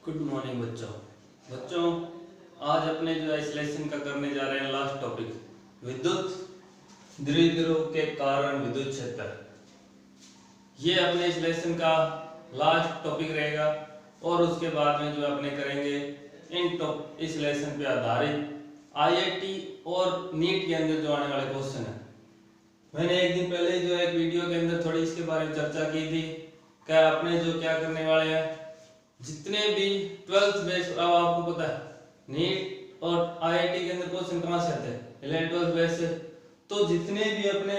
Good morning बच्चों आज अपने जो है इस लेसन का करने जा रहे हैं लास्ट टॉपिक विद्युत द्विध्रुव के कारण विद्युत क्षेत्र। ये अपने इस लेसन का लास्ट टॉपिक रहेगा और उसके बाद में जो अपने करेंगे इस लेसन पे आधारित आईआईटी और नीट के अंदर जो आने वाले क्वेश्चन है। मैंने एक दिन पहले जो एक वीडियो के अंदर थोड़ी इसके बारे में चर्चा की थी कि अपने जो क्या करने वाले हैं, जितने भी 12th बेस, अब आपको पता है नीट और आईआईटी के अंदर क्वेश्चन कहां से आते हैं 11th 12th बेस से। तो जितने भी अपने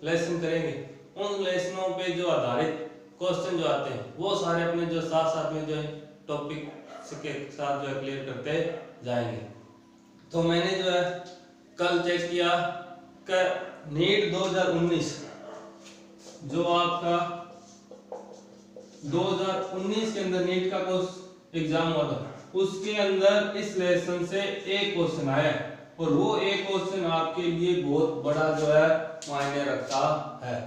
लेसन करेंगे उन लेसनों पे जो आधारित क्वेश्चन जो आते हैं वो सारे अपने जो साथ साथ में जो है टॉपिक के साथ जो है क्लियर करते जाएंगे। तो मैंने जो है कल चेक किया कि नीट 2019 जो आपका 2019 के अंदर नीट का कोर्स एग्जाम हुआ था, उसके अंदर इस लेसन से एक क्वेश्चन आया और वो एक क्वेश्चन आपके लिए बहुत बड़ा जो है मायने रखता है।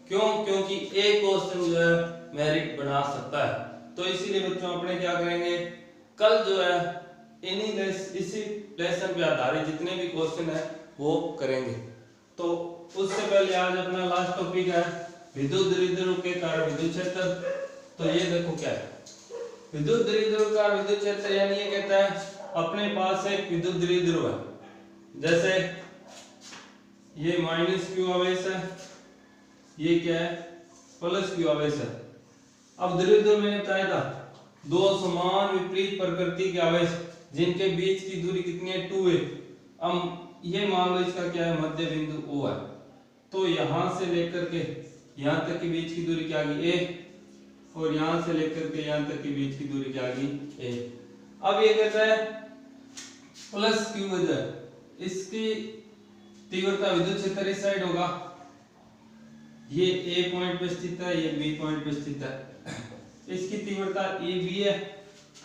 क्यों? क्योंकि एक क्वेश्चन जो है मेरिट बना सकता है। तो इसीलिए बच्चों अपने क्या करेंगे, कल जो है इसी लेसन पे आधारित जितने भी क्वेश्चन है वो करेंगे। तो उससे पहले आज अपना लास्ट टॉपिक है विद्युत द्विध्रुव के कारण विद्युत क्षेत्र। तो ये देखो क्या है विद्युत द्विध्रुव का विद्युत क्षेत्र, यानी ये कहता है अपने पास एक विद्युत द्विध्रुव है, जैसे ये माइनस क्यू आवेश है, ये क्या है प्लस क्यू आवेश है। अब द्विध्रुव मैंने बताया था दो समान विपरीत प्रकृति के आवेश जिनके बीच की दूरी कितनी है 2 है। अब ये मान लो इसका क्या है मध्य बिंदु O है, तो यहां से लेकर के यहां तक के बीच की दूरी क्या आ गई A, और यहां से लेकर के यहां तक के बीच की दूरी क्या आ गई A। अब ये कहता है प्लस क्यू वजह, इसकी तीव्रता विद्युत क्षेत्र इस साइड होगा, ये A पॉइंट पे स्थित है, ये B पॉइंट पे स्थित है, इसकी तीव्रता EB है,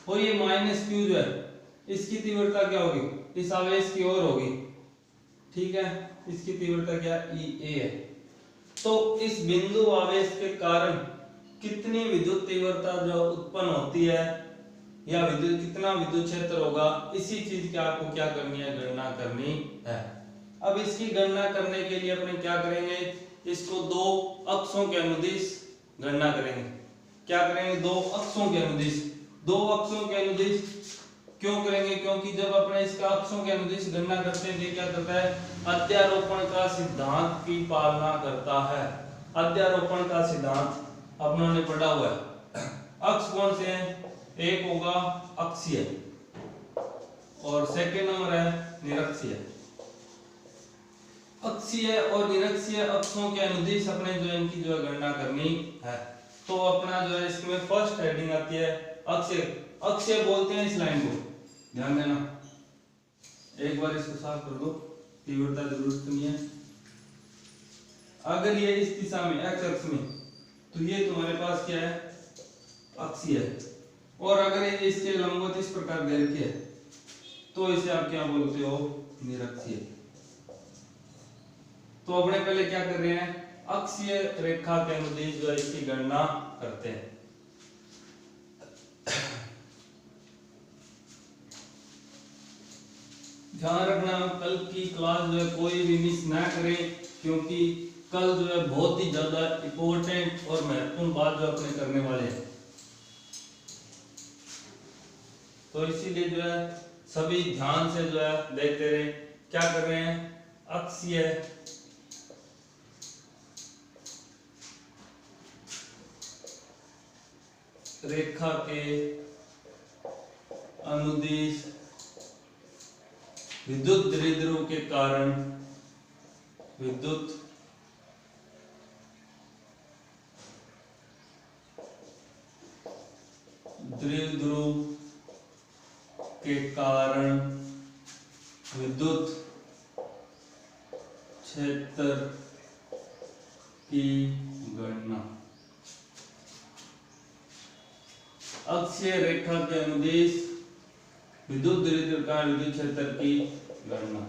और ये माइनस क्यू जो है इसकी तीव्रता क्या होगी इस आवेश की ओर होगी, ठीक है, इसकी तीव्रता क्या EA है। तो इस बिंदु आवेश के कारण कितनी विद्युत तीव्रता जो उत्पन्न होती है या विद्युत कितना विद्युत क्षेत्र होगा, इसी चीज की आपको क्या करनी है गणना करनी है। अब इसकी गणना करने के लिए अपने क्या करेंगे, इसको दो अक्षों के अनुदिश गणना करेंगे। क्या करेंगे, दो अक्षों के अनुदिश। दो अक्षों के अनुदिश क्यों करेंगे, क्योंकि जब अपने इसका अक्षों के अनुदिश गणना करते हैं तो क्या करता है अध्यारोपण का सिद्धांत की पालना करता है। अध्यारोपण का सिद्धांत अपनों ने पढ़ा हुआ है। अक्ष कौन से हैं, एक होगा अक्षीय और सेकंड नंबर है निरक्षीय। अक्षीय और निरक्षीय अक्षों के अनुदिश अपने जो इनकी जो गणना करनी है। तो अपना जो है इसमें फर्स्ट हेडिंग आती है अक्षीय। अक्षीय बोलते हैं इस लाइन को, ध्यान देना, एक बार इसको साफ कर दो, तीव्रता जरूरत नहीं है। अगर ये इस दिशा में x अक्ष में, तो ये तुम्हारे पास क्या है अक्षीय है, और अगर ये इसके लंबवत इस प्रकार दे रखी है तो इसे आप क्या बोलते हो निरक्षीय। तो अपने पहले क्या कर रहे हैं अक्षीय रेखा के अनुदिश जो है इसकी गणना करते हैं। ध्यान रखना कल की क्लास जो है कोई भी मिस ना करें, क्योंकि कल जो है बहुत ही ज्यादा इंपॉर्टेंट और महत्वपूर्ण बात जो अपने करने वाले हैं। तो इसीलिए जो है सभी ध्यान से जो है देखते रहे। क्या कर रहे हैं अक्षीय रेखा के अनुदिश विद्युत द्विध्रुव के कारण विद्युत द्विध्रुव के कारण विद्युत क्षेत्र की गणना। अक्षीय रेखा के अनुदिश विद्युत द्विध्रुव का विद्युत क्षेत्र की गणना,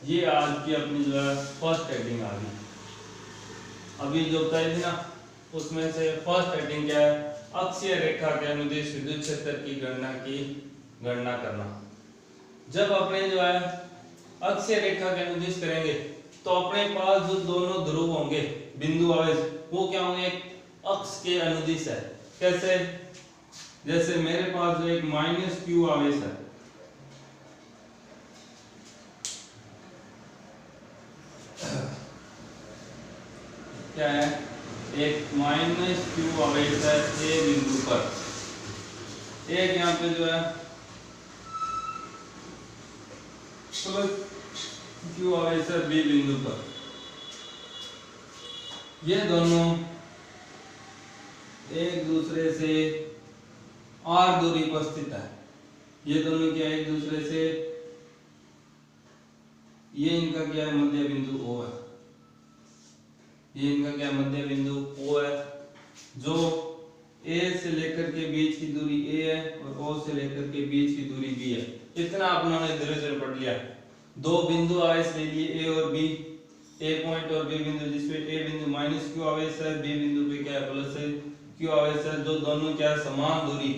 ये आज की अपनी जो है फर्स्ट हेडिंग आ गई। अभी जो बताई थी ना उसमें से फर्स्ट हेडिंग क्या है अक्षीय रेखा के अनुदिश विद्युत क्षेत्र की गणना करना। जब अपने जो है अक्षीय रेखा के अनुदिश करेंगे तो अपने पास जो दोनों ध्रुव होंगे बिंदु आवेश वो क्या होंगे, एक अक्ष के अनुदिश है। कैसे, जैसे मेरे पास जो एक माइनस क्यू आवेश है, क्या है, एक माइनस क्यू आवेश है ए बिंदु पर, एक यहाँ पे जो है प्लस क्यू आवेश है बी बिंदु पर। ये दोनों एक दूसरे से आर दूरी पर स्थित है। ये दोनों क्या है, एक दूसरे से, ये इनका क्या है, मध्य बिंदु ओ है, ये इनका क्या मध्य बिंदु ओ है। जो ए से लेकर के बीच की दूरी ए है और ओ से लेकर के बीच की दूरी बी है। इतना अपना ने धीरे धीरे पढ़ लिया। दो बिंदु आवेश ले लिए ए और बी, ए पॉइंट और बी बिंदु, जिसमें ए बिंदु माइनस क्यू आवेश है, बी बिंदु पे क्या है प्लस है क्यू आवेश है, जो दोनों क्या है समान दूरी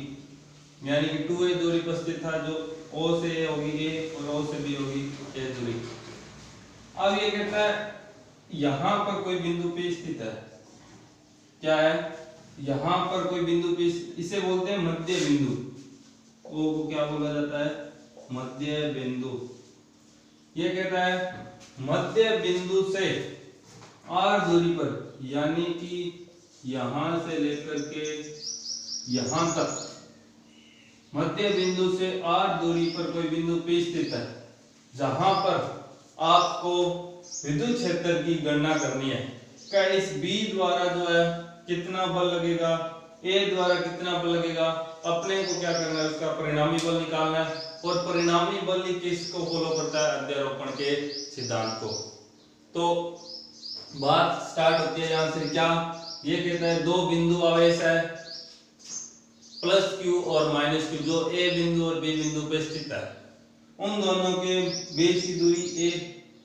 यानी कि 2a दूरी पर स्थित था। जो ओ से ए होगी ए और ओ से बी होगी ए दूरी। अब ये कहता है यहां पर कोई बिंदु पे स्थित है, क्या है, यहां पर कोई बिंदु पे, इसे बोलते हैं मध्य बिंदु। ओ को क्या बोला जाता है, मध्य बिंदु। ये कहता है मध्य बिंदु से आर दूरी पर, यानी कि यहां से लेकर के यहां तक, मध्य बिंदु से आर दूरी पर कोई बिंदु P स्थित है, जहां पर आपको विद्युत क्षेत्र की गणना करनी है। क्या इस B द्वारा जो है कितना बल लगेगा, A द्वारा कितना बल लगेगा, अपने को क्या करना है, उसका परिणामी बल निकालना है। और परिणामी बल किसको फॉलो करता है, अध्यारोपण के सिद्धांत को। तो बात स्टार्ट होती है यहां से, क्या ये कहता है दो बिंदु आवेश है प्लस क्यू और माइनस क्यू, जो ए बिंदु और बी बिंदु पे स्थित है। उन दोनों के बीच की दूरी ए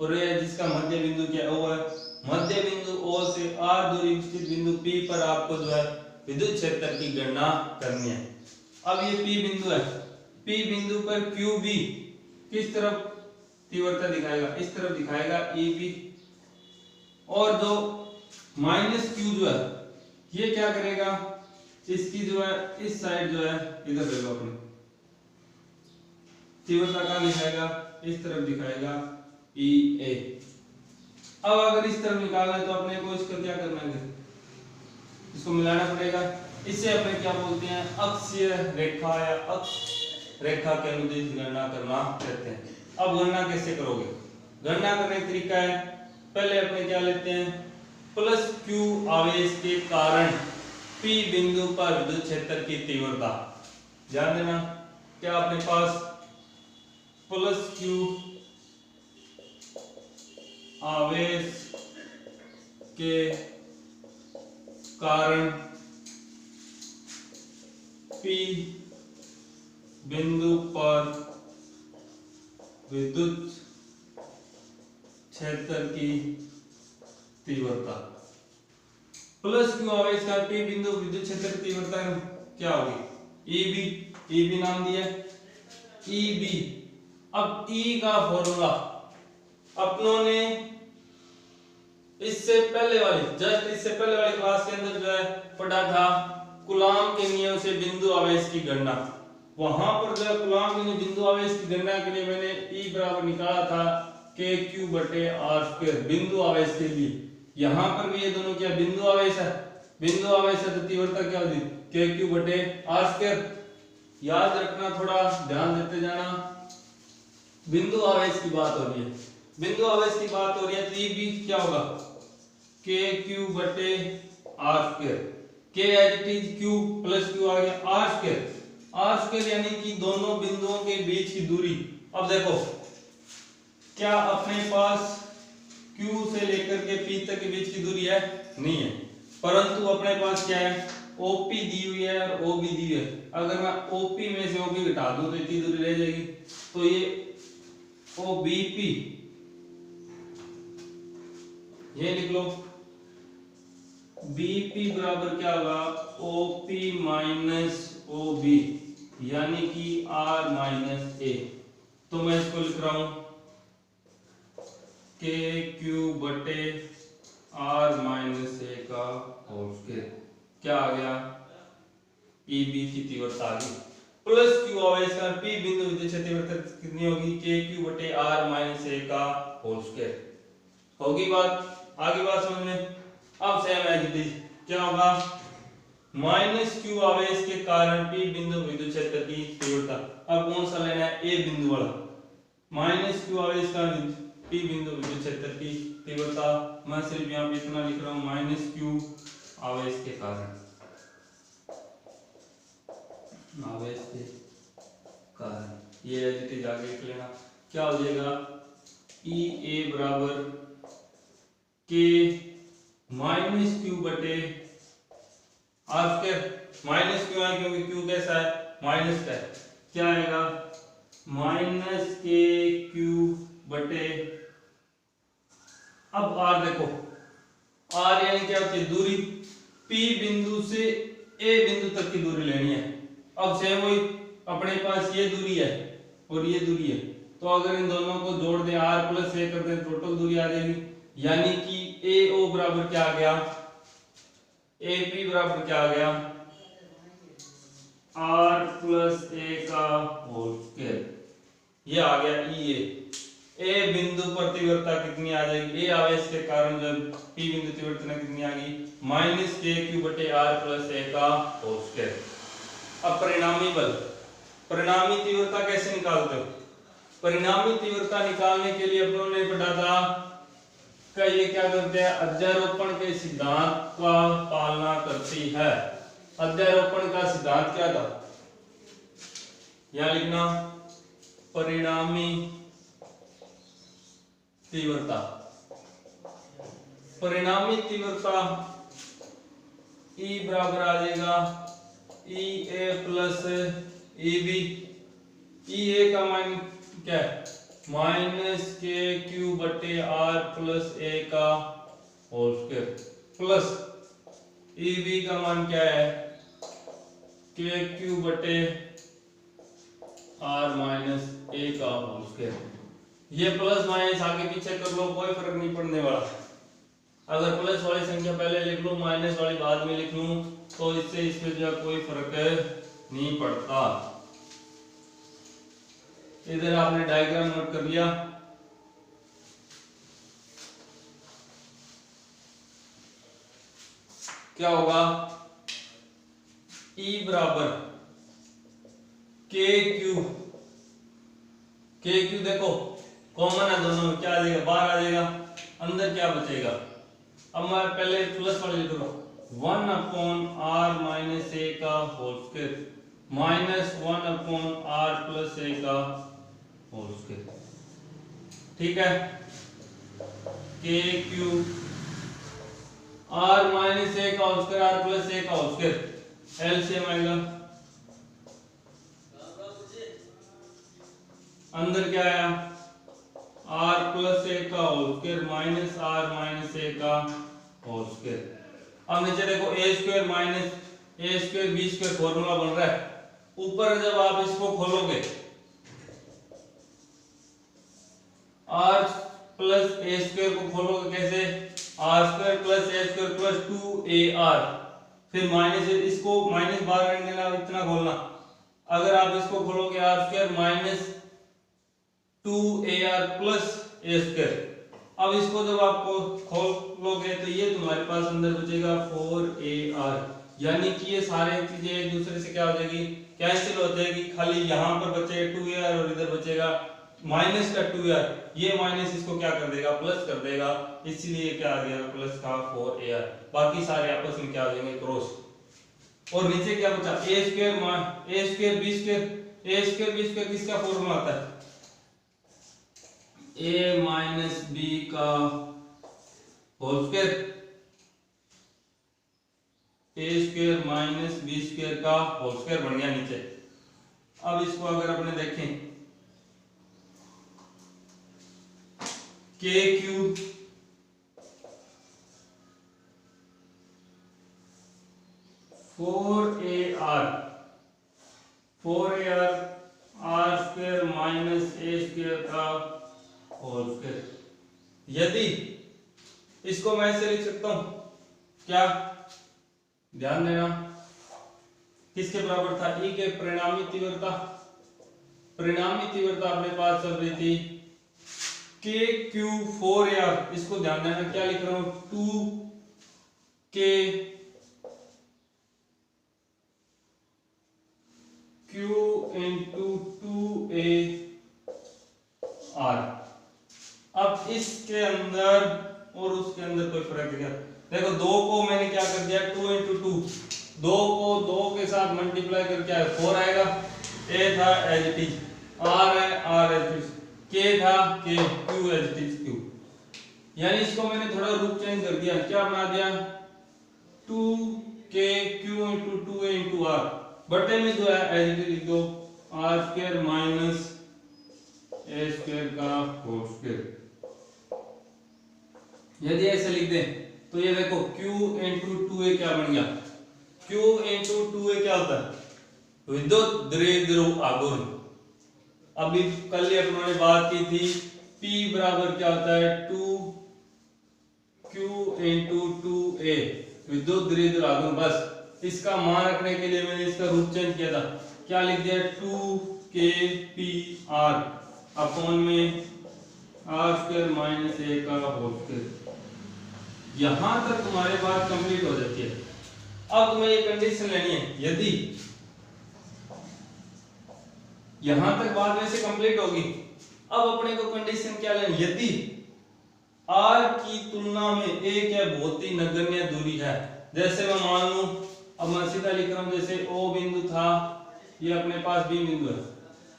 और ए, जिसका मध्य बिंदु क्या ओ है। मध्य बिंदु ओ से आर दूरी स्थित बिंदु पी पर आपको जो है विद्युत क्षेत्र की गणना करनी है। अब ये पी बिंदु है, पी बिंदु पर क्यू बी किस तरफ तीव्रता दिखाएगा, इस तरफ दिखाएगा ई बी। और जो माइनस क्यू जो है ये क्या करेगा, इसकी जो है इस साइड जो है इधर देगा, अपने तीव्रता का दिखाएगा, इस तरफ दिखाएगा ई ए। अब अगर इस तरफ निकालना है तो अपने को इसका क्या करना है, इसको मिलाना पड़ेगा। इसे अपने क्या बोलते हैं, अक्षीय रेखा या अक्ष रेखा के अनुदिश गणना करना कहते हैं। अब गणना कैसे करोगे, गणना करने का तरीका है, पहले अपने क्या लेते हैं, प्लस क्यू आवेश के कारण P बिंदु पर विद्युत क्षेत्र की तीव्रता। ध्यान देना, क्या अपने पास प्लस क्यू आवेश के कारण P बिंदु पर विद्युत क्षेत्र की तीव्रता। प्लस क्यू आवेश का P बिंदु विद्युत क्षेत्र की तीव्रता क्या होगी, EB नाम दिया EB। अब E का फॉर्मूला अपनों ने इससे पहले वाली क्लास के अंदर जो है पढ़ा था, कूलाम के नियम से बिंदु आवेश की गणना। वहां पर जो है कूलाम के नियम बिंदु आवेश की गणना के लिए मैंने E बराबर निकाला था KQ/R² बिंदु आवेश के लिए। यहां पर भी ये दोनों क्या बिंदु आवेश है, बिंदु आवेश है तो तीव्रता क्या होगी KQ/R²। याद रखना, थोड़ा ध्यान देते जाना, बिंदु आवेश की बात हो रही है, बिंदु आवेश की बात हो रही है तो ये भी क्या होगा KQ/R²। K as it is Q plus Q आ गया R² यानी कि दोनों बिंदुओं के बीच की दूरी। अब देखो क्या अपने पास Q से लेकर के P तक के बीच की दूरी है, नहीं है, परंतु अपने पास क्या है OP दी हुई है और OB दी हुई है। अगर मैं OP में से OB घटा दूं तो इतनी दूरी रह जाएगी, तो ये OBP, ये लिख लो बीपी बराबर क्या होगा, ओपी माइनस ओबी, यानी कि आर माइनस ए। तो मैं इसको लिख रहा हूं के क्यू बटे आर माइनस ए का होल स्क्वायर। क्या आ गया, पी बी की तीव्रता आ गई प्लस क्यू आवेश का पी बिंदु विद्युत क्षेत्र तीव्रता कितनी होगी, के क्यू बटे आर माइनस ए का होल स्क्वायर। होगी बात, आगे बात समझ में। अब सेम है जी, क्या होगा, माइनस क्यू आवेश के कारण पी बिंदु विद्युत क्षेत्र की तीव्रता। अब कौन सा लेना है, ए बिंदु वाला। माइनस क्यू आवेश का पी बिंदु विद्युत क्षेत्र की तीव्रता, मैं सिर्फ यहाँ पे इतना लिख रहा हूँ, माइनस क्यू आवेश के कारण, आवेश के कारण। ये एज आगे लिख लेना। क्या हो जाएगा, ई ए बराबर के माइनस क्यू बटे आर स्क्वायर। माइनस क्यों है, क्योंकि क्यू कैसा है, माइनस का है। क्या आएगा, माइनस के क्यू बटे, अब आर देखो, आर यानी क्या होती है, दूरी। पी बिंदु से ए बिंदु तक की दूरी लेनी है। अब सेम वही, अपने पास ये दूरी है और ये दूरी है, तो अगर इन दोनों को जोड़ दें, आर प्लस ए कर दें, टोटल दूरी आ जाएगी। यानी कि ए ओ बराबर क्या आ गया, ए पी बराबर क्या आ गया, आर प्लस ए का होल स्क्वायर। ये आ गया ई ए बिंदु पर तीव्रता कितनी आ जाएगी, ए आवेश के कारण जब पी बिंदु तीव्रता कितनी आ गई, माइनस के क्यू बटे आर प्लस ए का होल स्क्वायर। अब परिणामी बल, परिणामी तीव्रता कैसे निकालते हो, परिणामी तीव्रता निकालने के लिए अपन ने पढ़ा था का ये क्या करते हैं, अध्यारोपण के सिद्धांत का पालना करती है। अध्यारोपण का सिद्धांत क्या था, यहां लिखना, परिणामी तीव्रता, परिणामी तीव्रता E बराबर आ जाएगा ई ए प्लस ई बी। ई ए का मान क्या है, माइनस के क्यू बटे आर प्लस ए का whole square, plus E B का मान क्या है, के क्यू बटे आर माइनस ए का होल स्क्वायर। ये प्लस माइनस आगे पीछे कर लो, कोई फर्क नहीं पड़ने वाला। अगर प्लस वाली संख्या पहले लिख लूं, माइनस वाली बाद में लिख लूं, तो इससे इसमें जो कोई फर्क नहीं पड़ता। इधर आपने डायग्राम नोट कर लिया। क्या होगा, E बराबर के क्यू, के क्यू देखो कॉमन है दोनों में, क्या आ जाएगा, बाहर आ जाएगा, अंदर क्या बचेगा। अब मैं पहले प्लस वाले लिख रहा हूं, 1 अपॉन आर माइनस ए का whole square minus 1 upon R plus A का होल स्क्वायर। ठीक है, K Q R minus A का whole square, are plus A का होल स्क्वायर, एलसीएम आएगा। अंदर क्या आया, आर प्लस ए का whole square minus R minus A का होल स्क्वायर। अब नीचे देखो A square minus A square B square formula बन रहा है। ऊपर जब आप इसको खोलोगे, आर प्लस ए स्क्वायर को खोलोगे कैसे, R square plus A square plus 2ar, फिर माइनस, इसको माइनस बाहर रख देना, इतना खोलना। अगर आप इसको खोलोगे R square minus 2ar plus A square. अब इसको जब आपको खोलोगे तो ये तुम्हारे पास अंदर बचेगा 4ar, यानी कि ये सारे चीजें एक दूसरे से क्या हो जाएगी, कैंसिल हो जाएगी। खाली यहाँ पर बचेगा 2ar और इधर बचेगा माइनस का 2ar। ये माइनस इसको क्या कर देगा, प्लस कर देगा, इसलिए क्या आ गया प्लस का 4ar। बाकी सारे आपस में क्या हो जाएंगे, क्रॉस। और नीचे क्या बचा, ए स्क्वायर बी स्क्वायर। ए स्क्वायर बी स्क्वायर किसका फॉर्मूला आता है, ए माइनस बी का होल स्क्वायर, ए स्क्वायर माइनस बी स्क्वायर का होल स्क्वायर बन गया नीचे। अब इसको अगर अपने देखें, के Q 4ar r square minus a square का होल स्क्वायर। यदि इसको मैं ऐसे लिख सकता हूं, क्या ध्यान देना, किसके बराबर था, E के परिणामी तीव्रता अपने पास चल रही थी KQ4AR। इसको ध्यान देना, क्या लिख रहा हूं, 2K Q into 2AR। अब इसके अंदर और उसके अंदर कोई फर्क नहीं। देखो दो को मैंने क्या कर दिया, 2 into 2, दो को दो के साथ मल्टीप्लाई करके आया 4 आएगा। A था एज इट इज, R है R as it is, K था K, Q as it is Q। यानी इसको मैंने थोड़ा रूप चेंज कर दिया, क्या बना दिया, 2K Q into 2A into R बटे में जो है एज इट इज लिख दो R square minus A square का होल स्क्वायर। यदि ऐसे लिख दें तो ये देखो Q into 2A क्या बन गया, Q into 2A क्या होता है, विद्युत द्विध्रुव आघूर्ण। अभी कल ही अपनों ने बात की थी, P बराबर क्या होता है, 2Q into 2A विद्युत द्विध्रुव आघूर्ण। बस इसका मान रखने के लिए मैंने इसका रूप चेंज किया था, क्या लिख दिया, 2KPR अपॉन में R स्क्वायर माइनस A का होल स्क्वायर। यहां तक तुम्हारे बात कंप्लीट हो जाती है। अब तुम्हें ये कंडीशन लेनी है, यदि यहां तक बात वैसे कंप्लीट होगी, अब अपने को कंडीशन क्या लेनी, यदि R की तुलना में A क्या बहुत ही नगण्य दूरी है। जैसे मैं मान लूं, अब मैं सीधा लिख रहा हूं, जैसे O बिंदु था, ये अपने पास B बिंदु है,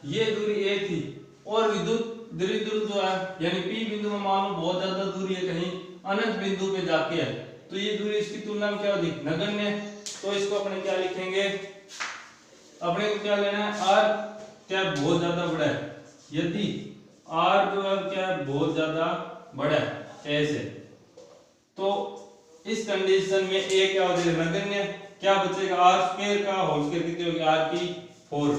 ये दूरी A थी, और विद्युत द्विध्रुव जो है यानी P बिंदु में मान लो बहुत ज्यादा दूरी है, कहीं अनंत बिंदु पे जाके है, तो ये दूरी इसकी तुलना में क्या होगी, नगण्य। तो इसको अपने क्या लिखेंगे, अपने को क्या लेना है, R क्या बहुत ज्यादा बड़ा है। यदि R जो है क्या बहुत ज्यादा बड़ा है A से, तो इस कंडीशन में A क्या हो जाएगा, नगण्य। क्या बचेगा, R स्क्वायर का होल स्क्वायर कितनी होगी, R की 4,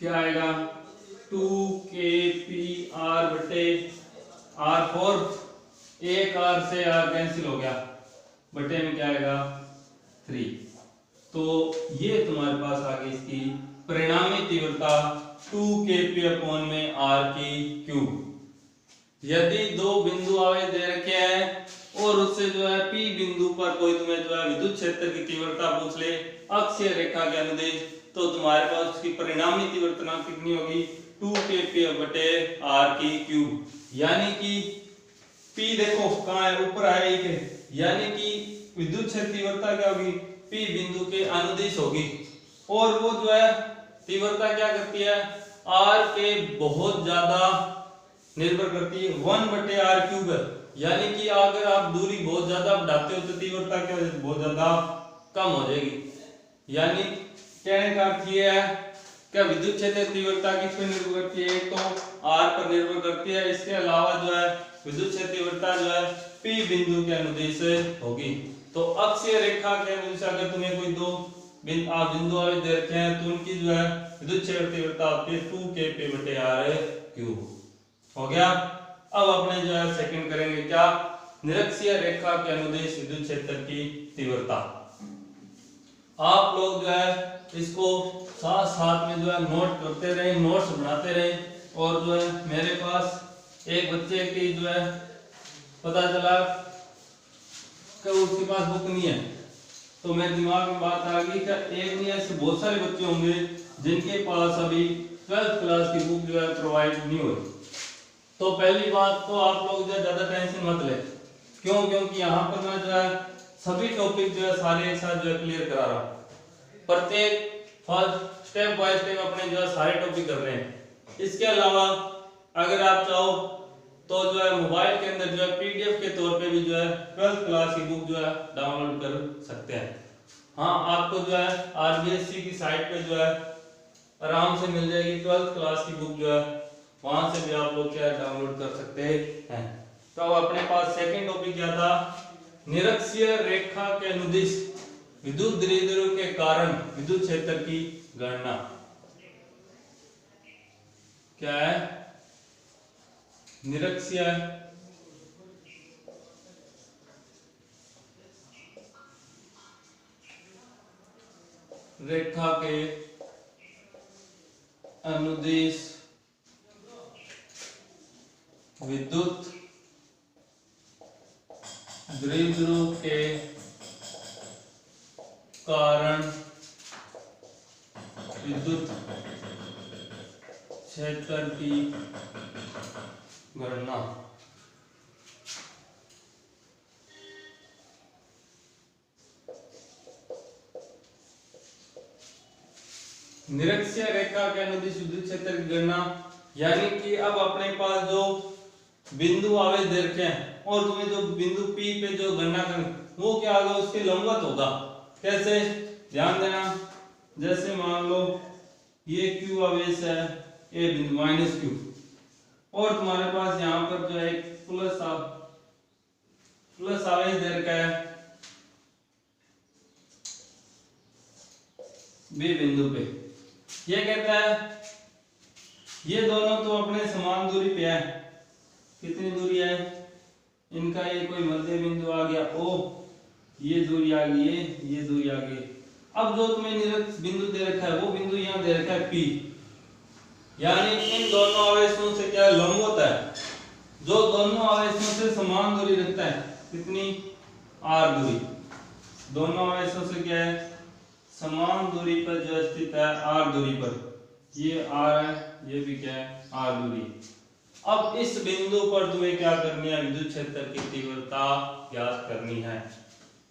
क्या आएगा, 2KPR बटे R4, एक R से R कैंसिल हो गया, बटे में क्या आएगा 3। तो ये तुम्हारे पास आ गई इसकी परिणामी तीव्रता 2Kp अपॉन में R की क्यूब। यदि दो बिंदु आवेश दे रखे हैं और उससे जो है P बिंदु पर कोई तुम्हें जो है विद्युत क्षेत्र की तीव्रता पूछ ले अक्षीय रेखा के अनुदिश, तो तुम्हारे पास उसकी परिणामी तीव्रता कितनी होगी, 2Kp बटे R की क्यूब। यानी कि P देखो कहाँ है, ऊपर है एक है, यानी कि विद्युत क्षेत्र तीव्रता क्या होगी, P बिंदु के अनुदिश होगी, और वो जो है तीव्रता क्या करती है, R के बहुत ज्यादा निर्भर करती है, 1 बटे R क्यूब है। यानी कि अगर आप दूरी बहुत ज्यादा बढ़ाते हो तो तीव्रता क्या हो जाएगी, बहुत ज्यादा कम हो जाएगी। यानी कहने का अर्थ ये है कि विद्युत क्षेत्र तीव्रता किस पर निर्भर करती है, एक तो R पर निर्भर करती है, इसके अलावा जो है विद्युत क्षेत्र तीव्रता जो है P बिंदु के अनुदिश होगी। तो अक्षीय रेखा के अनुदिश अगर तुम्हें कोई दो बिंदु आवेश दे रखे हैं तो उनकी जो है विद्युत क्षेत्र तीव्रता होती है 2Kp बटे R क्यूब। हो गया। अब अपने जो है सेकंड करेंगे क्या, निरक्षीय रेखा के अनुदिश विद्युत क्षेत्र की तीव्रता। आप लोग जो है इसको साथ साथ में जो है नोट करते रहे, नोट्स बनाते रहे, और जो है मेरे पास एक बच्चे की जो है पता चला कि उसके पास बुक नहीं है, तो मेरे दिमाग में बात आ गई कि एक नहीं ऐसे बहुत सारे बच्चे होंगे जिनके पास अभी 12th क्लास की बुक जो है प्रोवाइड नहीं हो रही। तो पहली बात तो आप लोग जो है ज्यादा टेंशन मत ले, क्यों, क्योंकि यहाँ पर मैं जो है सभी टॉपिक जो है सारे एक साथ जो है क्लियर करा रहा हूँ। प्रत्येक फर्स्ट स्टेप बाय स्टेप अपने जो है सारे टॉपिक कर रहे हैं। इसके अलावा अगर आप चाहो तो जो है मोबाइल के अंदर जो है पीडीएफ के तौर पे भी जो है 12th क्लास की बुक जो है डाउनलोड कर सकते हैं। हाँ, आपको जो है आरबीएससी की साइट पे जो है आराम से मिल जाएगी 12th क्लास की बुक जो है, वहां से भी आप लोग क्या डाउनलोड कर सकते हैं। तो अब अपने पास सेकंड टॉपिक क्या था, निरक्षीय रेखा के अनुदिश विद्युत द्विध्रुव के कारण विद्युत क्षेत्र की गणना। क्या है? निरक्षीय रेखा के अनुदिश विद्युत द्विध्रुव के कारण विद्युत क्षेत्र की गणना। निरक्षीय रेखा के अनुदिश विद्युत क्षेत्र की गणना, यानी कि अब अपने पास जो बिंदु आवेश दे रखे हैं और तुम्हें जो बिंदु P पे जो गणना करनी वो क्या होगा, उसके लंबवत होगा। कैसे? ध्यान देना, जैसे मान लो ये Q आवेश है, ये बिंदु माइनस Q, और तुम्हारे पास यहाँ पर जो है एक प्लस आवेश दे रखा है B बिंदु पे। ये कहता है ये दोनों तो अपने समान दूरी पे है। कितनी दूरी है इनका? ये कोई मध्य बिंदु आ गया O, ये दूरी आ गई, ये दूरी आ गई। अब जो तुम्हें निरक्ष बिंदु दे रखा है वो बिंदु यहाँ दे रखा है P, यानी इन दोनों आवेशों से क्या लंबवत है, जो दोनों आवेशों से समान दूरी रखता है। कितनी? R दूरी। दोनों आवेशों से क्या है? समान दूरी पर जो स्थित है R दूरी पर, ये R है, ये भी क्या है? R दूरी। अब इस बिंदु पर तुम्हें क्या करनी है? विद्युत क्षेत्र की तीव्रता ज्ञात करनी है।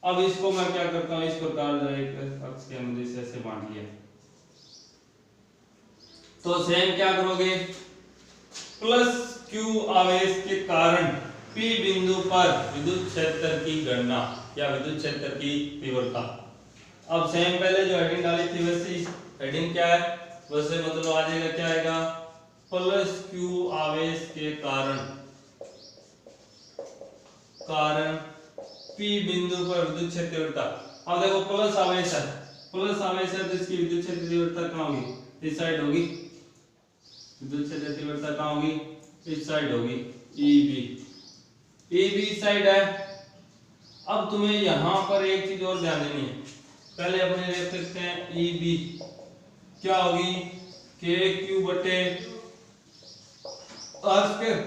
अब इसको मैं क्या करता हूं, इस प्रकार जो एक अक्ष के अनुदिश ऐसे बांट लिया, तो सेम क्या करोगे? प्लस Q आवेश के कारण P बिंदु पर विद्युत क्षेत्र की गणना या विद्युत क्षेत्र की तीव्रता। अब सेम पहले जो हेडिंग डाली थी वैसी हेडिंग क्या है, वैसे मतलब आ जाएगा, क्या आएगा? प्लस Q आवेश के कारण P बिंदु पर विद्युत क्षेत्र तीव्रता। अब देखो प्लस आवेश है, प्लस आवेश है तो इसकी विद्युत क्षेत्र तीव्रता कहाँ होगी? इस साइड होगी। विद्युत क्षेत्र तीव्रता कहाँ होगी? इस साइड होगी, EB इस साइड है। अब तुम्हें यहाँ पर एक चीज और ध्यान देनी है, पहले अपने देख सकते हैं EB क्या होगी? KQ बटे R स्क्वायर,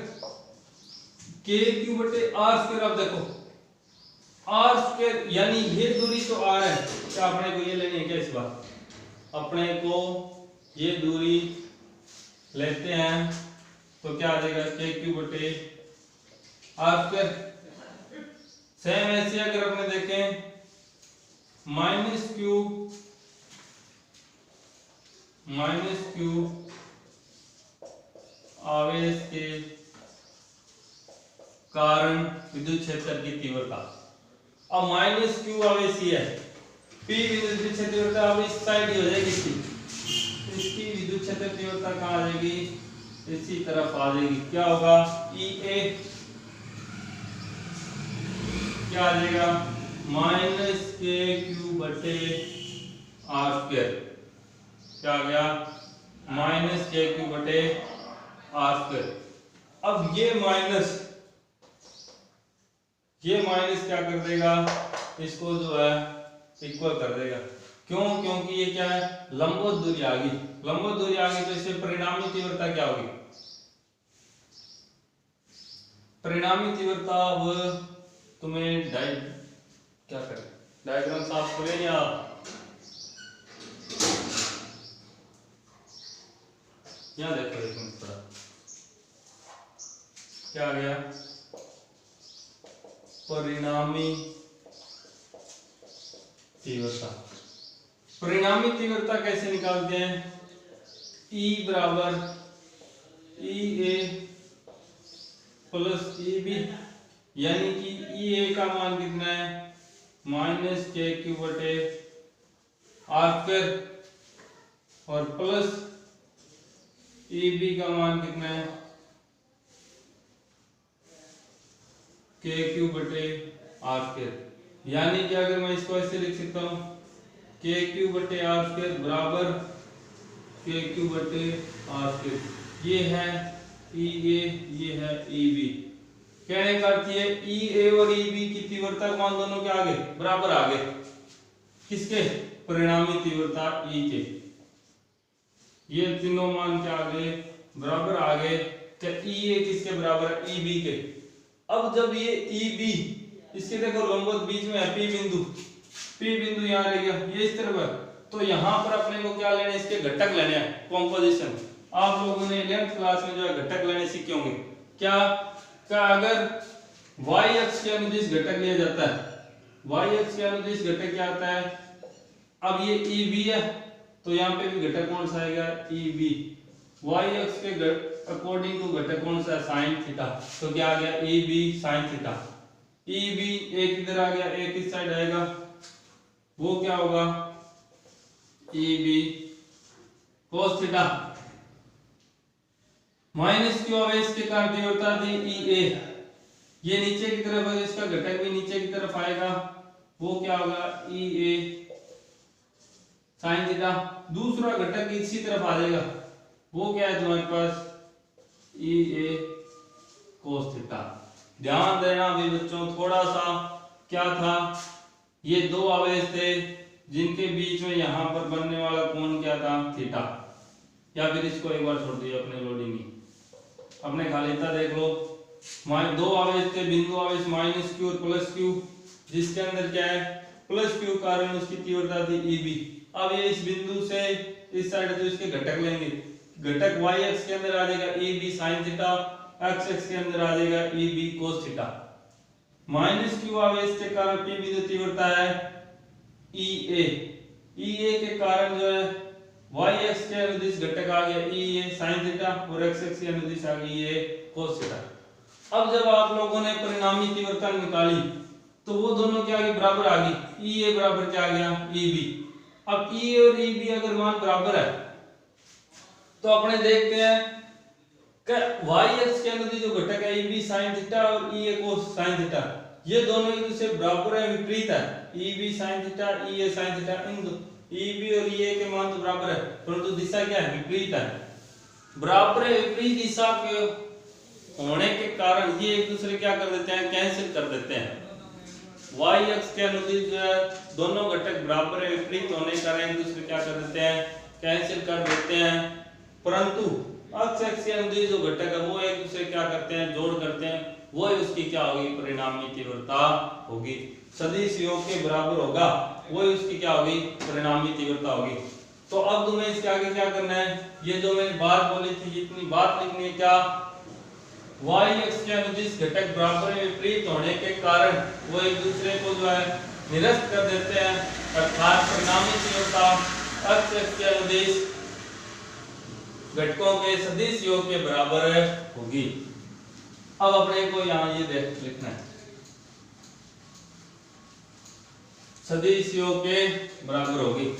KQ बटे R स्क्वायर। अब देखो R स्क्वायर यानी ये दूरी तो R है, क्या अपने को ये लेनी है क्या? इस बार अपने को ये दूरी लेते हैं तो क्या आ जाएगा? KQ बटे R स्क्वायर। सेम ऐसे अगर अपने देखें माइनस Q आवेश के कारण विद्युत क्षेत्र की तीव्रता। अब माइनस Q आवेश ही है, P विद्युत क्षेत्र तीव्रता अब इस साइड ही हो जाएगी, इसकी विद्युत क्षेत्र तीव्रता कहाँ आ जाएगी? इसी तरफ आ जाएगी। क्या होगा? EA क्या आ जाएगा? माइनस KQ बटे R स्क्वायर। क्या आ गया? माइनस KQ बटे R स्क्वायर। अब ये माइनस क्या कर देगा? इसको जो है इक्वल कर देगा। क्यों? क्योंकि ये क्या है? लंबवत दूरी आ गई। लंबवत दूरी आ गई तो इससे परिणामी तीव्रता क्या होगी? परिणामी तीव्रता वो तुम्हें क्या करें, डायग्राम साफ करें या यहाँ देखो एक मिनट थोड़ा, क्या आ गया? परिणामी तीव्रता। परिणामी तीव्रता कैसे निकालते हैं? E बराबर EA प्लस EB, यानी कि EA का मान कितना है? माइनस KQ बटे R स्क्वायर, और प्लस EB का मान कितना है? KQ बटे आर स्क्वायर। यानी कि अगर मैं इसको ऐसे लिख सकता हूं के क्यू बटे आर स्क्वायर बराबर के क्यू बटे आर स्क्वायर। ये है ई ए, ये है ई बी। कहने का अर्थ ये ई ए और ई बी की तीव्रता मान दोनों के आगे बराबर आगे, किसके? परिणामी तीव्रता ई के। ये तीनों मान के आगे बराबर आगे, क्या ई ए किसके बराबर है? ई बी के। अब जब ये ई बी, इसके देखो लंबवत बीच में है पी बिंदु, पी बिंदु यहाँ रह गया, ये इस तरफ है, तो यहाँ पर अपने को क्या लेना है? इसके घटक लेने हैं, कॉम्पोजिशन। आप लोगों ने 11th क्लास में जो है घटक लेने सीखे होंगे। क्या अगर y अक्ष के अनुदिश घटक लिया जाता है, y अक्ष के अनुदिश घटक क्या आता है? अब ये EB है, तो यहाँ पे भी घटक कौन सा आएगा? EB। y अक्ष के अकॉर्डिंग टू घटक कौन सा? sin theta. तो क्या आ गया? EB sin theta. EB एक इधर आ गया, एक इस साइड आएगा, वो क्या होगा? EB cos theta. Minus Q आवेश के कारण तीव्रता थी EA, ये नीचे की तरफ है, इसका घटक भी नीचे की तरफ आएगा, वो क्या होगा? EA sin theta. दूसरा घटक इसी तरफ आ जाएगा, वो क्या है तुम्हारे पास? EA cos theta. ध्यान देना भी बच्चों, थोड़ा सा क्या था, ये दो आवेश थे जिनके बीच में यहां पर बनने वाला कोण क्या था? थीटा। या फिर इसको एक बार छोड़ दिया अपने लोडिंग में, अपने खालीता देख लो। दो आवेश थे, बिंदु आवेश माइनस क्यू और प्लस क्यू, जिसके अंदर क्या है? प्लस क्यू कारण उसकी तीव्रता थी EB। अब ये इस बिंदु से इस साइड तो इसके घटक लेंगे, घटक y अक्ष के अंदर आ जाएगा EB sin थीटा, x अक्ष के अंदर आ जाएगा EB cos theta. Minus Q आवेश के कारण P बिंदु तीव्रता है EA, EA के कारण जो है y अक्ष के अनुदिश घटक आ गया EA sin थीटा और x अक्ष के अनुदिश आ गई EA cos थीटा। अब जब आप लोगों ने परिणामी तीव्रता निकाली तो वो दोनों क्या आगे बराबर आ गई, EA बराबर क्या आ गया? EB। अब EA और EB अगर मान बराबर है तो अपने देखते हैं कि y अक्ष के अनुदिश जो घटक है EB sin थीटा और EA cos sin थीटा, ये दोनों एक दूसरे बराबर है, विपरीत है। EB sin theta, EA sin theta, इन दो EB और EA के मान तो बराबर है, परंतु दिशा क्या है? विपरीत है। बराबर विपरीत दिशा के होने के कारण ये एक दूसरे क्या कर देते हैं? कैंसिल कर देते हैं। y अक्ष के अनुदिश जो है दोनों घटक बराबर विपरीत होने के कारण एक दूसरे क्या कर देते हैं? कैंसिल कर देते हैं। परंतु x अक्ष के अनुदिश जो घटक है वो एक दूसरे क्या करते हैं? जोड़ करते हैं, वो उसकी क्या होगी? परिणामी तीव्रता होगी। सदिश योग के बराबर होगा, वो उसकी क्या होगी? परिणामी तीव्रता होगी। तो अब तुम्हें इसके आगे क्या करना है? ये जो मैंने बात बोली थी, इतनी बात लिखनी है। क्या? y अक्ष के अनुदिश घटक बराबर विपरीत होने के कारण वो एक दूसरे को जो है निरस्त कर देते हैं, अर्थात परिणामी तीव्रता x अक्ष के अनुदिश घटकों के सदिश योग के बराबर होगी। अब अपने को यहां ये देख लिखना है, सदिश योग के बराबर होगी।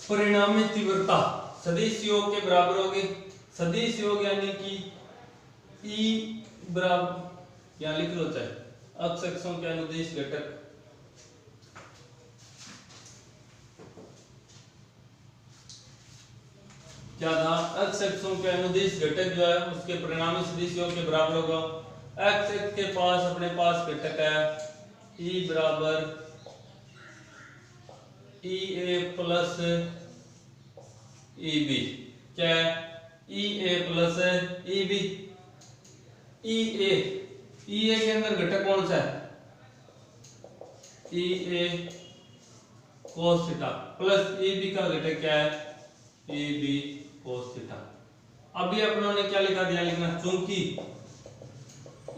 परिणामी तीव्रता सदिश योग के बराबर होगी। सदिश योग यानी कि E बराबर यहां लिख लो चाहे x अक्षों के अनुदिश घटक क्या था? x अक्षों के अनुदिश घटक जो है उसके परिणामी सदिश योग के बराबर होगा। x अक्ष के पास अपने पास घटक है E बराबर EA प्लस EB। क्या है? EA plus EB। EA के अंदर घटक कौन सा है? EA cos theta plus EB का घटक क्या है? EB cos theta. अभी अपनों ने क्या लिखा? ध्यान लिखना, चूंकि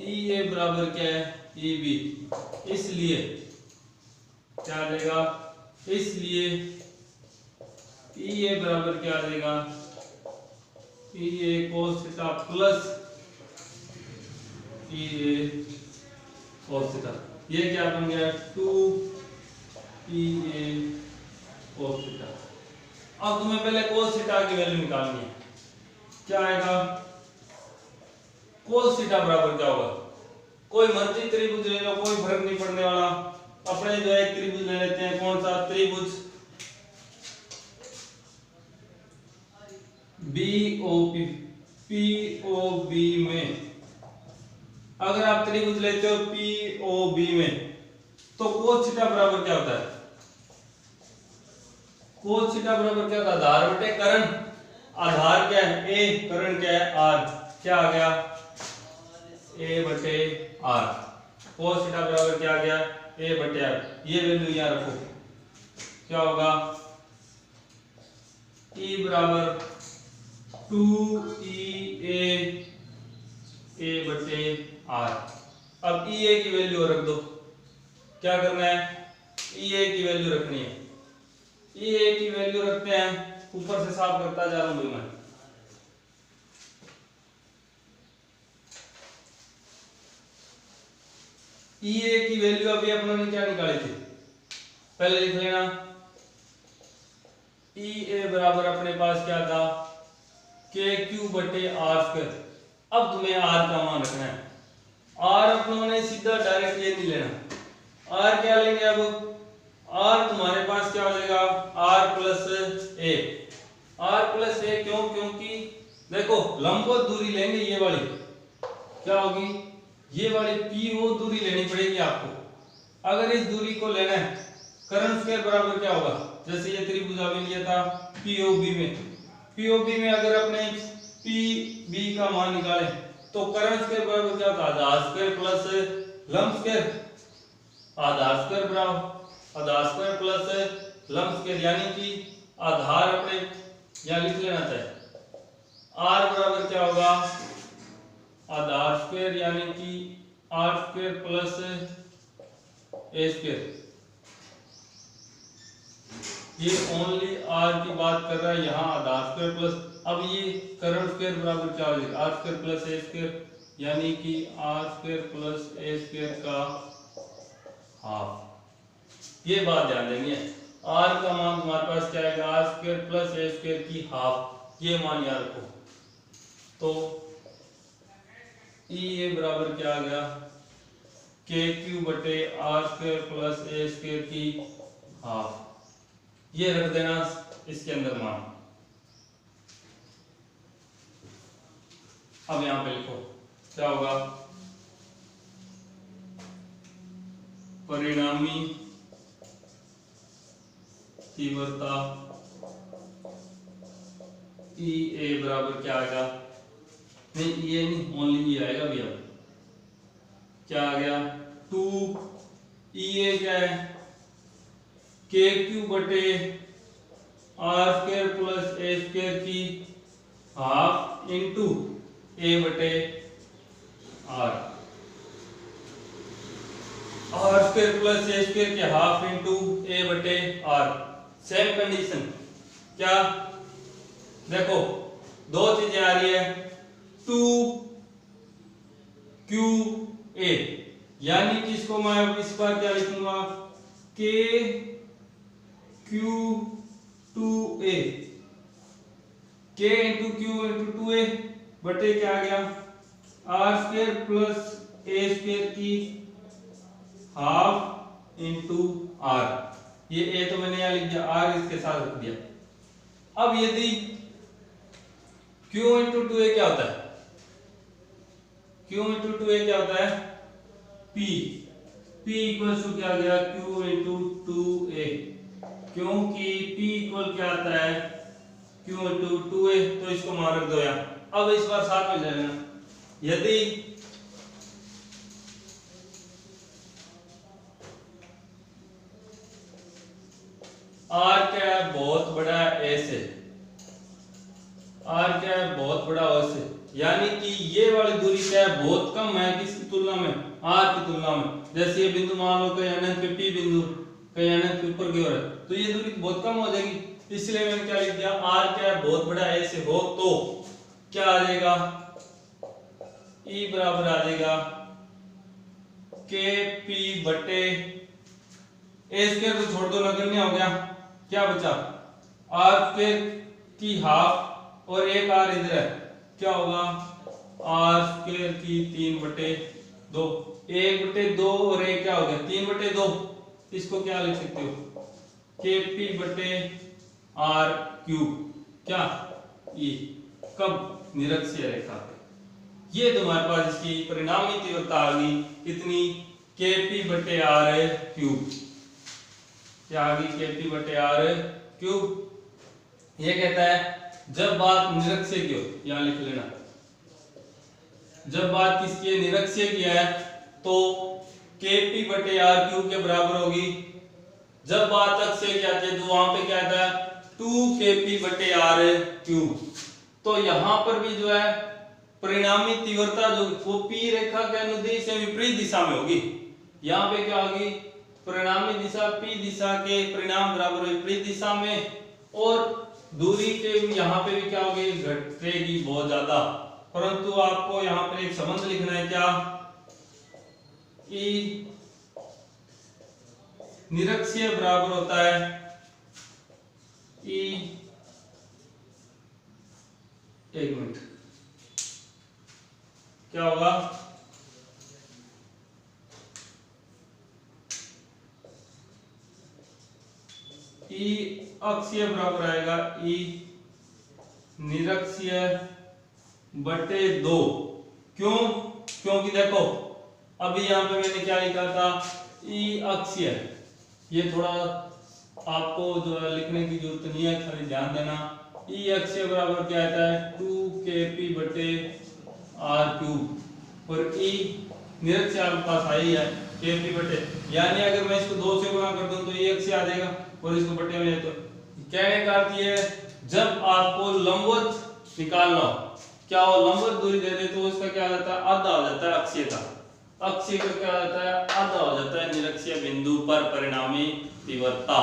EA बराबर क्या है? EB, इसलिए क्या आ जाएगा? इसलिए ई ए बराबर क्या आ जाएगा, ई ए cos थीटा प्लस ई ए cos थीटा, ये क्या बन गया 2 ई ए cos थीटा। अब तुम्हें पहले cos थीटा की वैल्यू निकालनी है, क्या आएगा cos थीटा बराबर क्या होगा, कोई मर्जी त्रिभुज ले लो, कोई फर्क नहीं पड़ने वाला। अपने जो है त्रिभुज ले लेते हैं, कौन सा त्रिभुज बीओपी, पीओबी में अगर आप त्रिभुज लेते हो पीओबी में तो cos थीटा बराबर क्या होता है, cos थीटा बराबर क्या होता है, आधार बटे कर्ण, आधार क्या है ए, कर्ण क्या है आर, क्या आ गया ए बटे आर, cos थीटा बराबर क्या आ गया ए बटे आर। ये वैल्यू यहां रखो, क्या होगा ई बराबर 2 ई ए बटे आर। अब ई ए की वैल्यू रख दो, क्या करना है ई ए की वैल्यू रखनी है, ई ए की वैल्यू रखते हैं, ऊपर से साफ करता जा रहा हूं मैं। ई ए की वैल्यू अभी अपनों ने क्या निकाली थी, पहले लिख लेना, ई ए बराबर अपने पास क्या था के क्यू बटे आर स्क्वायर। अब तुम्हें आर का मान रखना है, आर अपनों ने सीधा डायरेक्ट ये नहीं लेना, आर क्या लेंगे अब, आर तुम्हारे पास क्या हो जाएगा R plus A, R plus A क्यों, क्योंकि देखो लंबवत दूरी लेंगे, ये वाली क्या होगी, ये वाली पीओ दूरी लेनी पड़ेगी आपको। अगर इस दूरी को लेना है, कर्ण स्क्वायर बराबर क्या होगा, जैसे ये त्रिभुज अभी लिया था पीओबी में, पीओबी में अगर अपने पीबी का मान निकाले तो कर्ण स्क्वायर बराबर क्या होता है, आधार स्क्वायर प्लस लंब स्क्वायर, आधार स्क्वायर बराबर आधार स्क्वायर प्लस लंब स्क्वायर, यानी कि आधार अपने यहां लिख लेना चाहिए, आर बराबर क्या होगा आधार स्क्वायर, यानी कि R square plus A square. ये ओनली आर की बात कर रहा है, यहाँ आधार स्क्वायर प्लस, अब ये कर्ण स्क्वायर बराबर क्या हो जाएगा R square plus A square, यानी कि R square plus A square का हाफ। ये बात ध्यान देनी है, आर का मान तुम्हारे पास क्या आएगा R square plus A square की हाफ, ये मान याद रखो। तो ई ए बराबर क्या आ गया के क्यू बटे R square plus A square की हाफ, ये रख देना इसके अंदर मान। अब यहां पे लिखो क्या होगा, परिणामी तीव्रता ई ए बराबर क्या आएगा, नहीं ये नहीं ओनली ये आएगा भैया, क्या आ गया 2 ई ए क्या है के क्यू बटे R square plus A square की हाफ इंटू ए बटे R, R square plus A square के हाफ इंटू ए बटे आर। सेम कंडीशन क्या, देखो दो चीजें आ रही है 2 क्यू ए, यानी कि इसको मैं अब इस बार क्या लिखूंगा के क्यू 2a, के इंटू क्यू इंटू 2a बटे क्या आ गया R square plus A square की हाफ इंटू आर। ये ए तो मैंने यहां लिख दिया, आर इसके साथ रख दिया। अब यदि q इंटू 2a क्या होता है, q इंटू 2a क्या होता है p, p इक्वल टू क्या आ गया q इंटू 2a, क्योंकि p इक्वल क्या आता है q इंटू 2a, तो इसको मान रख दो यहाँ। अब इस बार साथ में ले लेना, यदि r क्या है बहुत बड़ा a से, r क्या है बहुत बड़ा o से, यानी कि ये वाली दूरी क्या है बहुत कम है किसकी तुलना में, r की तुलना में। जैसे ये बिंदु मान लो कहीं अनंत पे p बिंदु, कहीं अनंत के ऊपर की ओर है, तो ये दूरी बहुत कम हो जाएगी। इसलिए मैंने क्या लिख दिया, आर क्या है बहुत बड़ा ए से हो तो क्या आ जाएगा, ई बराबर आ जाएगा के पी बटे ए स्क्वायर को छोड़ दो, नगण्य हो गया, क्या बचा आर स्क्वायर की हाफ और एक आर इधर है, क्या होगा आर स्क्वायर की 3/2, 1/2 और एक क्या हो गया 3/2, इसको क्या लिख सकते हो के पी बटे आर क्यूब, क्या ई, कब निरक्षीय रेखा पे, ये तुम्हारे पास इसकी परिणामी तीव्रता आ गई कितनी, के पी बटे आर क्यूब, क्या आ गई के पी बटे आर क्यूब। ये कहता है जब बात निरक्षीय की हो, यहां लिख लेना, जब बात किसकी है निरक्षीय की है तो के पी बटे आर क्यूब के बराबर होगी, जब बात अक्षीय की आती है तो वहां पे क्या आता है 2 के पी बटे आर क्यूब। तो यहां पर भी जो है परिणामी तीव्रता जो वो पी रेखा के अनुदिश से विपरीत दिशा में होगी, यहाँ पे क्या होगी परिणामी दिशा पी दिशा के परिणाम बराबर विपरीत दिशा में, और दूरी के यहाँ पे भी क्या होगी घटेगी बहुत ज्यादा, परंतु आपको यहाँ पर एक संबंध लिखना है, क्या ई निरक्षीय बराबर होता है ई, एक मिनट क्या होगा ई अक्षीय बराबर आएगा ई निरक्षीय बटे 2, क्यों, क्योंकि देखो अभी यहां पे मैंने क्या लिखा था ई अक्षीय, ये थोड़ा आपको जो है लिखने की जरूरत नहीं है, खाली ध्यान देना, ई अक्षीय बराबर क्या आता है 2 के पी बटे आर क्यूब, और ई निरक्षीय आपके पास आई है के पी बटे, यानी अगर मैं इसको 2 से गुणा कर दूं तो ये अक्षीय आ जाएगा और इसको बटे में, तो कहने का अर्थ ये है जब आपको लंबवत निकालना हो, क्या हो लंबवत दूरी दे दे तो उसका क्या हो जाता है आधा हो जाता है अक्षीय का, अक्षीय का क्या हो जाता है आधा हो जाता है निरक्षीय बिंदु पर परिणामी तीव्रता।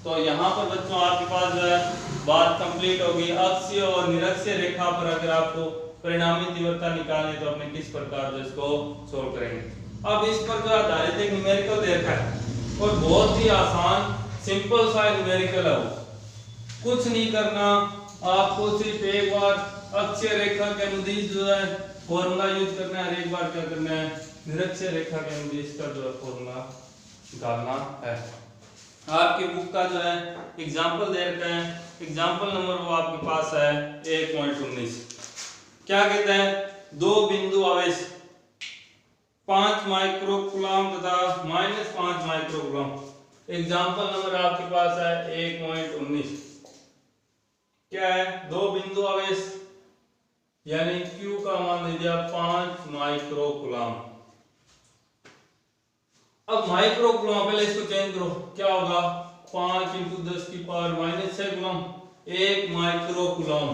तो यहाँ पर बच्चों आपके पास जो है बात कंप्लीट होगी, अक्षीय और निरक्षीय रेखा पर अगर आपको परिणामी तीव्रता निकालनी तो अपने किस प्रकार जो इसको सोल्व करेंगे। अब इस पर जो आधारित एक न्यूमेरिकल दे रखा है और बहुत ही आसान सिंपल सा न्यूमेरिकल है, वो कुछ नहीं करना, आपको सिर्फ एक बार अक्षीय रेखा के अनुदिश जो है फॉर्मूला यूज करना है, एक बार क्या करना है निरक्षीय रेखा के अनुदिश का जो है फॉर्मूला निकालना है। आपकी बुक का जो है एग्जांपल दे रखा है, एग्जांपल नंबर वो आपके पास है 1.19, क्या कहते हैं दो बिंदु आवेश 5 माइक्रोकूलम तथा -5 माइक्रोकूलम, एग्जांपल नंबर आपके पास है 1.19, क्या है दो बिंदु आवेश यानी Q का मान दे दिया 5 माइक्रोकूलम। अब माइक्रोकूलम पहले इसको चेंज करो, क्या होगा 5 × 10⁻⁻6 कूलम, 1 माइक्रोकूलम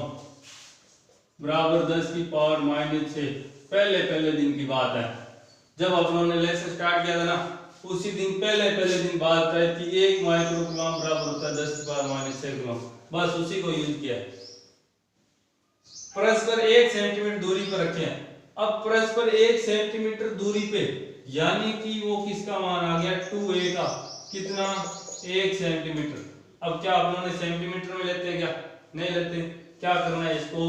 बराबर 10⁻⁻6। पहले दिन की बात है, जब अपनों ने लेसन स्टार्ट किया था ना उसी दिन पहले दिन बात है कि 1 माइक्रोकूलम बराबर होता है 10⁻⁻6 कूलम, बस उसी को यूज किया। परस्पर 1 सेंटीमीटर दूरी पर रखे हैं, अब परस्पर 1 सेंटीमीटर दूरी पे यानी कि वो किसका मान आ गया 2a का, कितना 1 सेंटीमीटर। अब क्या आप लोगों ने सेंटीमीटर में लेते हैं क्या, नहीं लेते, क्या करना है इसको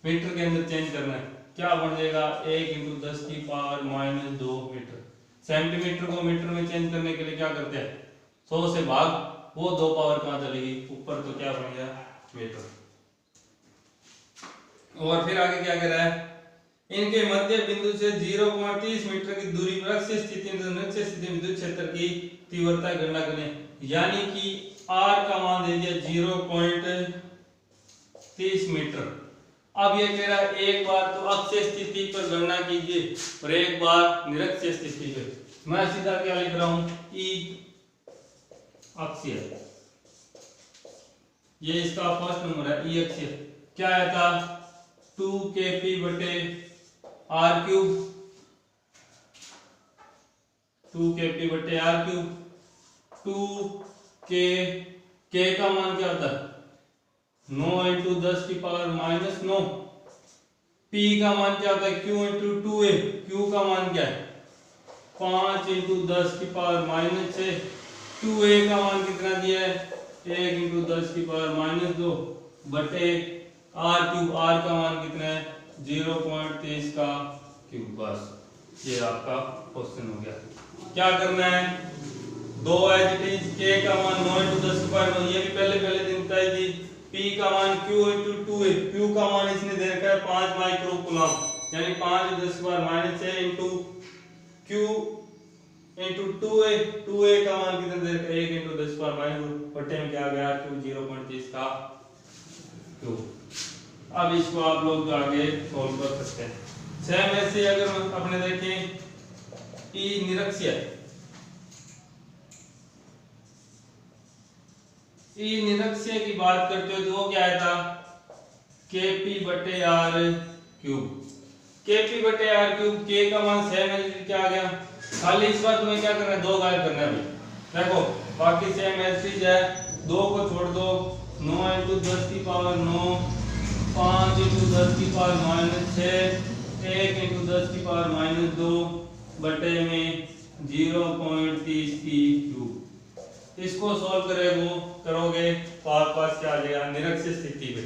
मीटर के अंदर चेंज करना है, क्या बन जाएगा 1 × 10⁻⁻2 मीटर। सेंटीमीटर को मीटर में चेंज करने के लिए क्या करते हैं 100 से भाग, वो 2 पावर कहां चलेगी ऊपर, तो क्या बन गया मीटर। और फिर आगे क्या कह रहा है, इनके मध्य बिंदु से 0.30 मीटर की दूरी पर अक्षीय स्थिति में निरक्षीय स्थिति विद्युत क्षेत्र की तीव्रता की गणना करें, यानी कि R का मान दे दिया 0.30 मीटर। अब ये कह रहा है एक बार तो अक्षीय स्थिति पर गणना कीजिए और एक बार निरक्षीय स्थिति पर। मैं सीधा क्या लिख रहा हूं E अक्षीय, ये इसका फर्स्ट नंबर है E अक्षीय, क्या आया था 2kp बटे r क्यूब, 2kp बटे r क्यूब, 2k k का मान क्या होता है 9 इंटू 10 की पावर माइनस 9। p का मान क्या होता है q इंटू 2a। q का मान क्या है 5 इंटू 10 की पावर माइनस 6। 2a का मान कितना दिया है 1 इंटू 10 की पावर माइनस 2 बटे r क्यूब। r का मान कितना है 0.23 का क्यूब। बस ये आपका क्वेश्चन हो गया। क्या करना है दो एज इट इज k का मान 9 इंटू 10 की पावर 9 ये भी पहले दिन बताई थी। p का मान q इंटू 2a। q का मान इसने दे रखा है 5 माइक्रो कूलम यानी 5 इंटू 10 की power minus 6 into q into 2a। 2a का मान कितना दे रखा है 1 इंटू 10 की पावर माइनस बटे में क्या आ गया q 0.30 का क्यूब। अब इसको आप लोग आगे सॉल्व कर सकते हैं। सेम ऐसे अगर अपने देखें ई निरक्षीय की बात करते हो तो वो क्या आया था kp बटे r क्यूब। kp बटे r क्यूब k का मान सेम है क्या आ गया। खाली इस बार तुम्हें क्या करना है दो गायब करना है भाई। देखो बाकी सेम एज है दो को छोड़ दो 9 इंटू 10 की पावर 9 5 इंटू 10 की पावर माइनस 6 1 इंटू 10 की पावर माइनस 2 बटे में 0.30 की क्यूब। इसको सॉल्व करोगे तो आपके पास क्या आ जाएगा निरक्षीय स्थिति पे।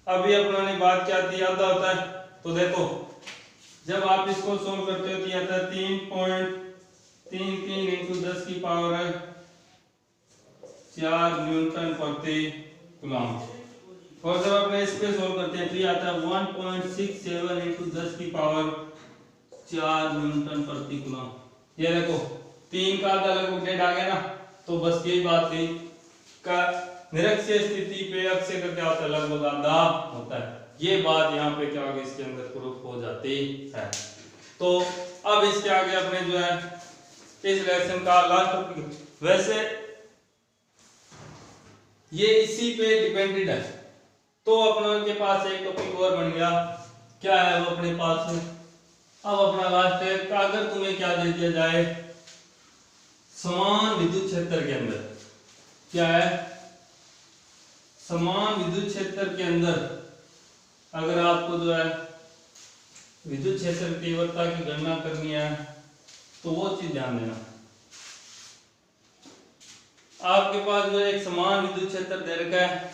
अभी अपनों ने बात क्या थी आधा होता है तो देखो जब आप इसको सॉल्व करते हो तो आता है 3.33 इंटू 10 की पावर 4 न्यूटन प्रति कूलम। और जब अपने इस पे सॉल्व करते हैं तो ये आता है 1.67 इंटू 10 की पावर 4 न्यूटन प्रति कूलम। ये देखो 3 का आधा लगभग डेढ़ आ गया ना। तो बस यही बात थी का निरक्षीय स्थिति पे अक्षय का क्या होता है लगभग आधा होता है। ये बात यहाँ पे क्या होगी इसके अंदर प्रूफ हो जाती है। तो अब इसके आगे अपने जो है इस लेसन का लास्ट टॉपिक वैसे ये इसी पे डिपेंडेड है। तो अपनों के पास एक टॉपिक और बन गया क्या है वो अपने पास में। अब अपना लास्ट है अगर तुम्हें क्या दे दिया जाए समान विद्युत क्षेत्र के अंदर क्या है समान विद्युत क्षेत्र के अंदर अगर आपको जो है विद्युत क्षेत्र की तीव्रता की गणना करनी है तो वो चीज ध्यान देना। आपके पास जो एक समान विद्युत क्षेत्र दे रखा है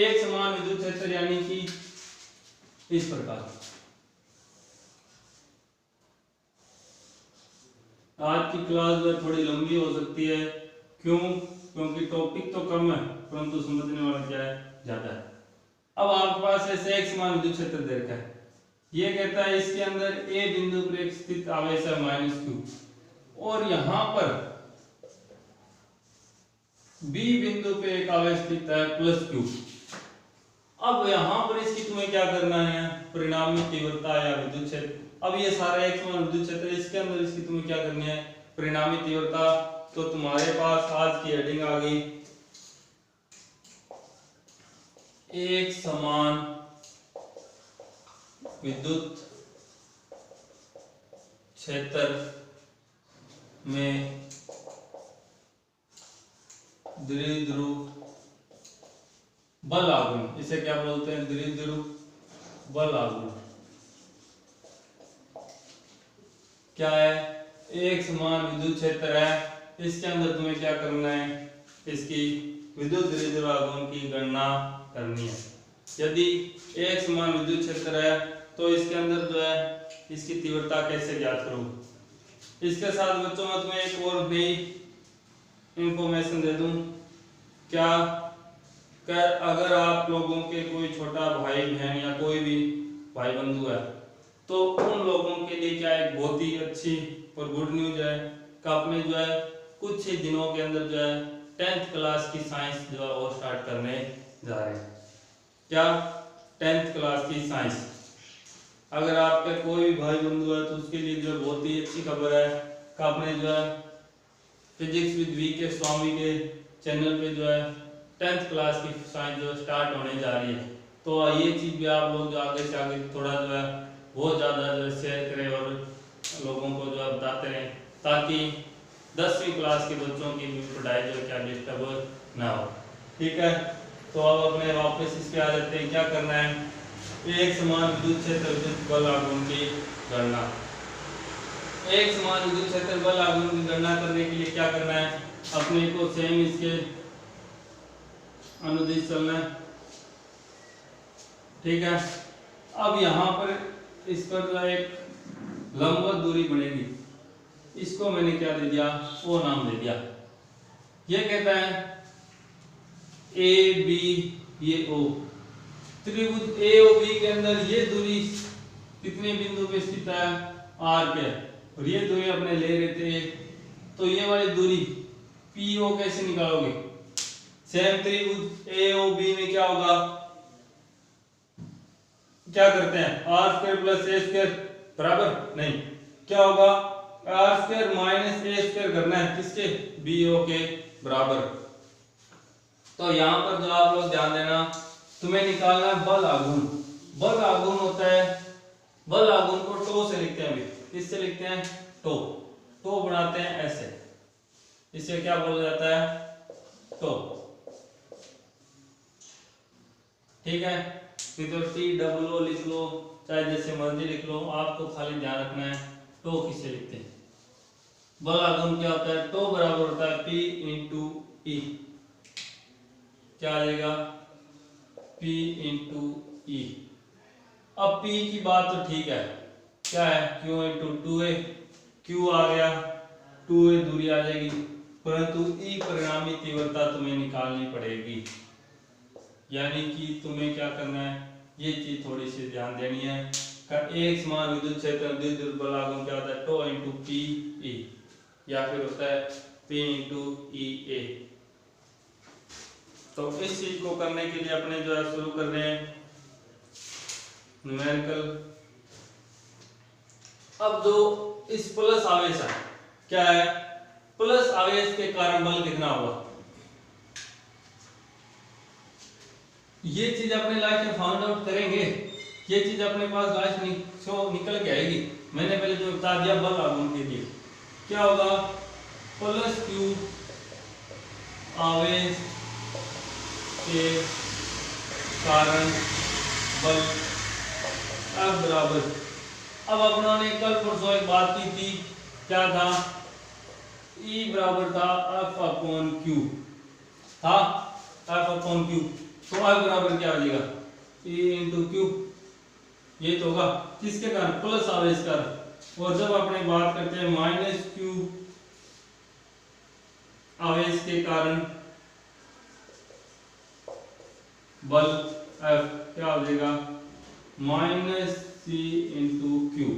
एक समान विद्युत क्षेत्र यानी कि इस प्रकार। आज की क्लास जो थोड़ी लंबी हो सकती है क्यों क्योंकि टॉपिक तो कम है परंतु समझने वाला क्या है ज्यादा है। अब आपके पास ऐसे एक समान विद्युत क्षेत्र दे रखा है। ये कहता है इसके अंदर ए बिंदु पर एक स्थित आवेश है -q और यहां पर बी बिंदु पे एक आवेश स्थित है +q। अब यहां पर इसकी तुम्हें क्या करना है परिणामी तीव्रता या विद्युत क्षेत्र। अब ये सारा एक समान विद्युत क्षेत्र इसके अंदर इसकी तुम्हें क्या करनी है परिणामी तीव्रता। तो तुम्हारे पास आज की हेडिंग आ गई एक समान विद्युत क्षेत्र में द्विध्रुव बल आघूर्ण। इसे क्या बोलते हैं द्विध्रुव बल आघूर्ण। क्या है एक समान विद्युत क्षेत्र है इसके अंदर तुम्हें क्या करना है इसकी विद्युत द्विध्रुव आघूर्ण की गणना करनी है। यदि एक समान विद्युत क्षेत्र है तो इसके अंदर जो है इसकी तीव्रता कैसे ज्ञात करूं। इसके साथ बच्चों में तुम्हें एक और नई इंफॉर्मेशन दे दूं क्या अगर आप लोगों के कोई छोटा भाई बहन या कोई भी भाई बंधु है तो उन लोगों के लिए क्या एक बहुत ही अच्छी और गुड न्यूज है कि आपने जो है कुछ ही दिनों के अंदर जो है 10th क्लास की साइंस जो है वो स्टार्ट करने जा रहे हैं। क्या 10th क्लास की साइंस अगर आपके कोई भी भाई बंधु है तो उसके लिए जो बहुत ही अच्छी खबर है कि आपने जो है फिजिक्स विद वी के स्वामी के चैनल पे जो है 10th क्लास की साइंस जो स्टार्ट होने जा रही है। तो ये चीज़ भी आप लोग आगे से आगे थोड़ा जो है बहुत ज़्यादा जो शेयर करें और लोगों को जो है बताते रहें ताकि 10वीं क्लास के बच्चों की भी पढ़ाई जो क्या डिस्टर्ब ना हो। ठीक है। तो अब अपने वापस इस पे आ जाते हैं। क्या करना है, एक समान विद्युत क्षेत्र विद्युत बल आघूर्ण की गणना। एक समान विद्युत क्षेत्र बल आघूर्ण की गणना करने के लिए क्या करना है, अपने को सेम इसके अनुदिश चलना है। ठीक है। अब यहाँ पर इस पर जो एक लंबवत दूरी बनेगी, इसको मैंने क्या दे दिया, ओ नाम दे दिया। ये कहता है ए बी, ये ओ, त्रिभुज ए ओ बी के अंदर ये दूरी कितने बिंदु पे स्थित है, आर पे, और ये दूरी अपने ले रहे थे। तो ये वाली दूरी पी ओ कैसे निकालोगे, सेम त्रिभुज ए ओ बी में क्या होगा, क्या करते हैं, R square plus A square बराबर नहीं, क्या होगा, R square minus A square करना है किसके, बी ओ के बराबर। तो यहां पर जो आप लोग ध्यान देना, तुम्हें निकालना है बल आघूर्ण। बल आघूर्ण होता है, बल आघूर्ण को टो से लिखते हैं, अभी किससे लिखते हैं, टो। टो बनाते हैं ऐसे, इसे क्या बोला जाता है, टो। ठीक है, तो टी डबल ओ लिख लो, चाहे जैसे मर्जी लिख लो, आपको खाली ध्यान रखना है टो किसे लिखते हैं। बल आघूर्ण क्या होता है, टो बराबर होता है P इंटू ई। क्या आ जाएगा, P इंटू ई। अब P की बात तो ठीक है, क्या है, Q इंटू 2a, Q आ गया, 2a दूरी आ जाएगी, परंतु E परिणामी तीव्रता तुम्हें निकालनी पड़ेगी। यानी कि तुम्हें क्या करना है, ये चीज थोड़ी सी ध्यान देनी है। एक समान विद्युत क्षेत्र विद्युत बल आघूर्ण क्या होता है, टो इंटू पी ई, या फिर होता है पी इंटू ई ए। तो इस चीज को करने के लिए अपने जो है शुरू कर रहे हैं न्यूमेरिकल। अब जो इस प्लस आवेश है, क्या है, प्लस आवेश के कारण बल कितना होगा, ये चीज अपने लास्ट में फाउंड आउट करेंगे। ये चीज अपने पास लास्ट में निकल के आएगी। मैंने पहले जो बता दिया बल आघूर्ण के लिए क्या होगा, प्लस क्यू आवेश के कारण बल F बराबर। अब अपनों ने कल परसों एक बात की थी, क्या था, E बराबर था F अपॉन Q था, F अपॉन Q। तो F बराबर क्या हो जाएगा, E इंटू Q। ये तो होगा किसके कारण, प्लस आवेश कारण। और जब अपने बात करते हैं माइनस Q आवेश के कारण बल F क्या हो जाएगा, माइनस C इंटू Q।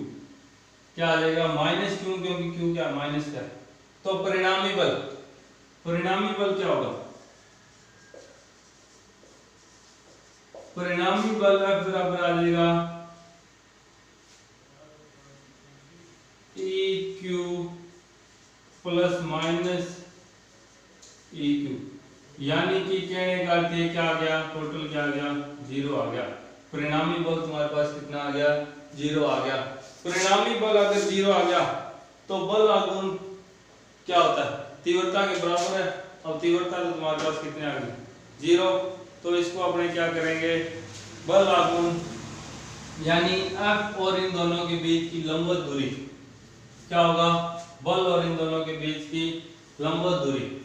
क्या आ जाएगा, माइनस क्यों, क्योंकि Q क्या माइनस का। तो परिणामी बल, परिणामी बल क्या होगा, परिणामी बल F बराबर आ जाएगा EQ प्लस माइनस EQ। यानी कि कहने का अर्थ क्या आ गया, टोटल क्या आ गया, 0 आ गया। परिणामी बल तुम्हारे पास कितना आ गया, 0 आ गया। परिणामी बल अगर 0 आ गया तो बल आघूर्ण क्या होता है, तीव्रता के बराबर है। अब तीव्रता तो तुम्हारे पास कितने आ गई, 0। तो इसको अपने क्या करेंगे, बल आघूर्ण यानी F और इन दोनों के बीच की लंबवत दूरी क्या होगा, बल और इन दोनों के बीच की लंबवत दूरी।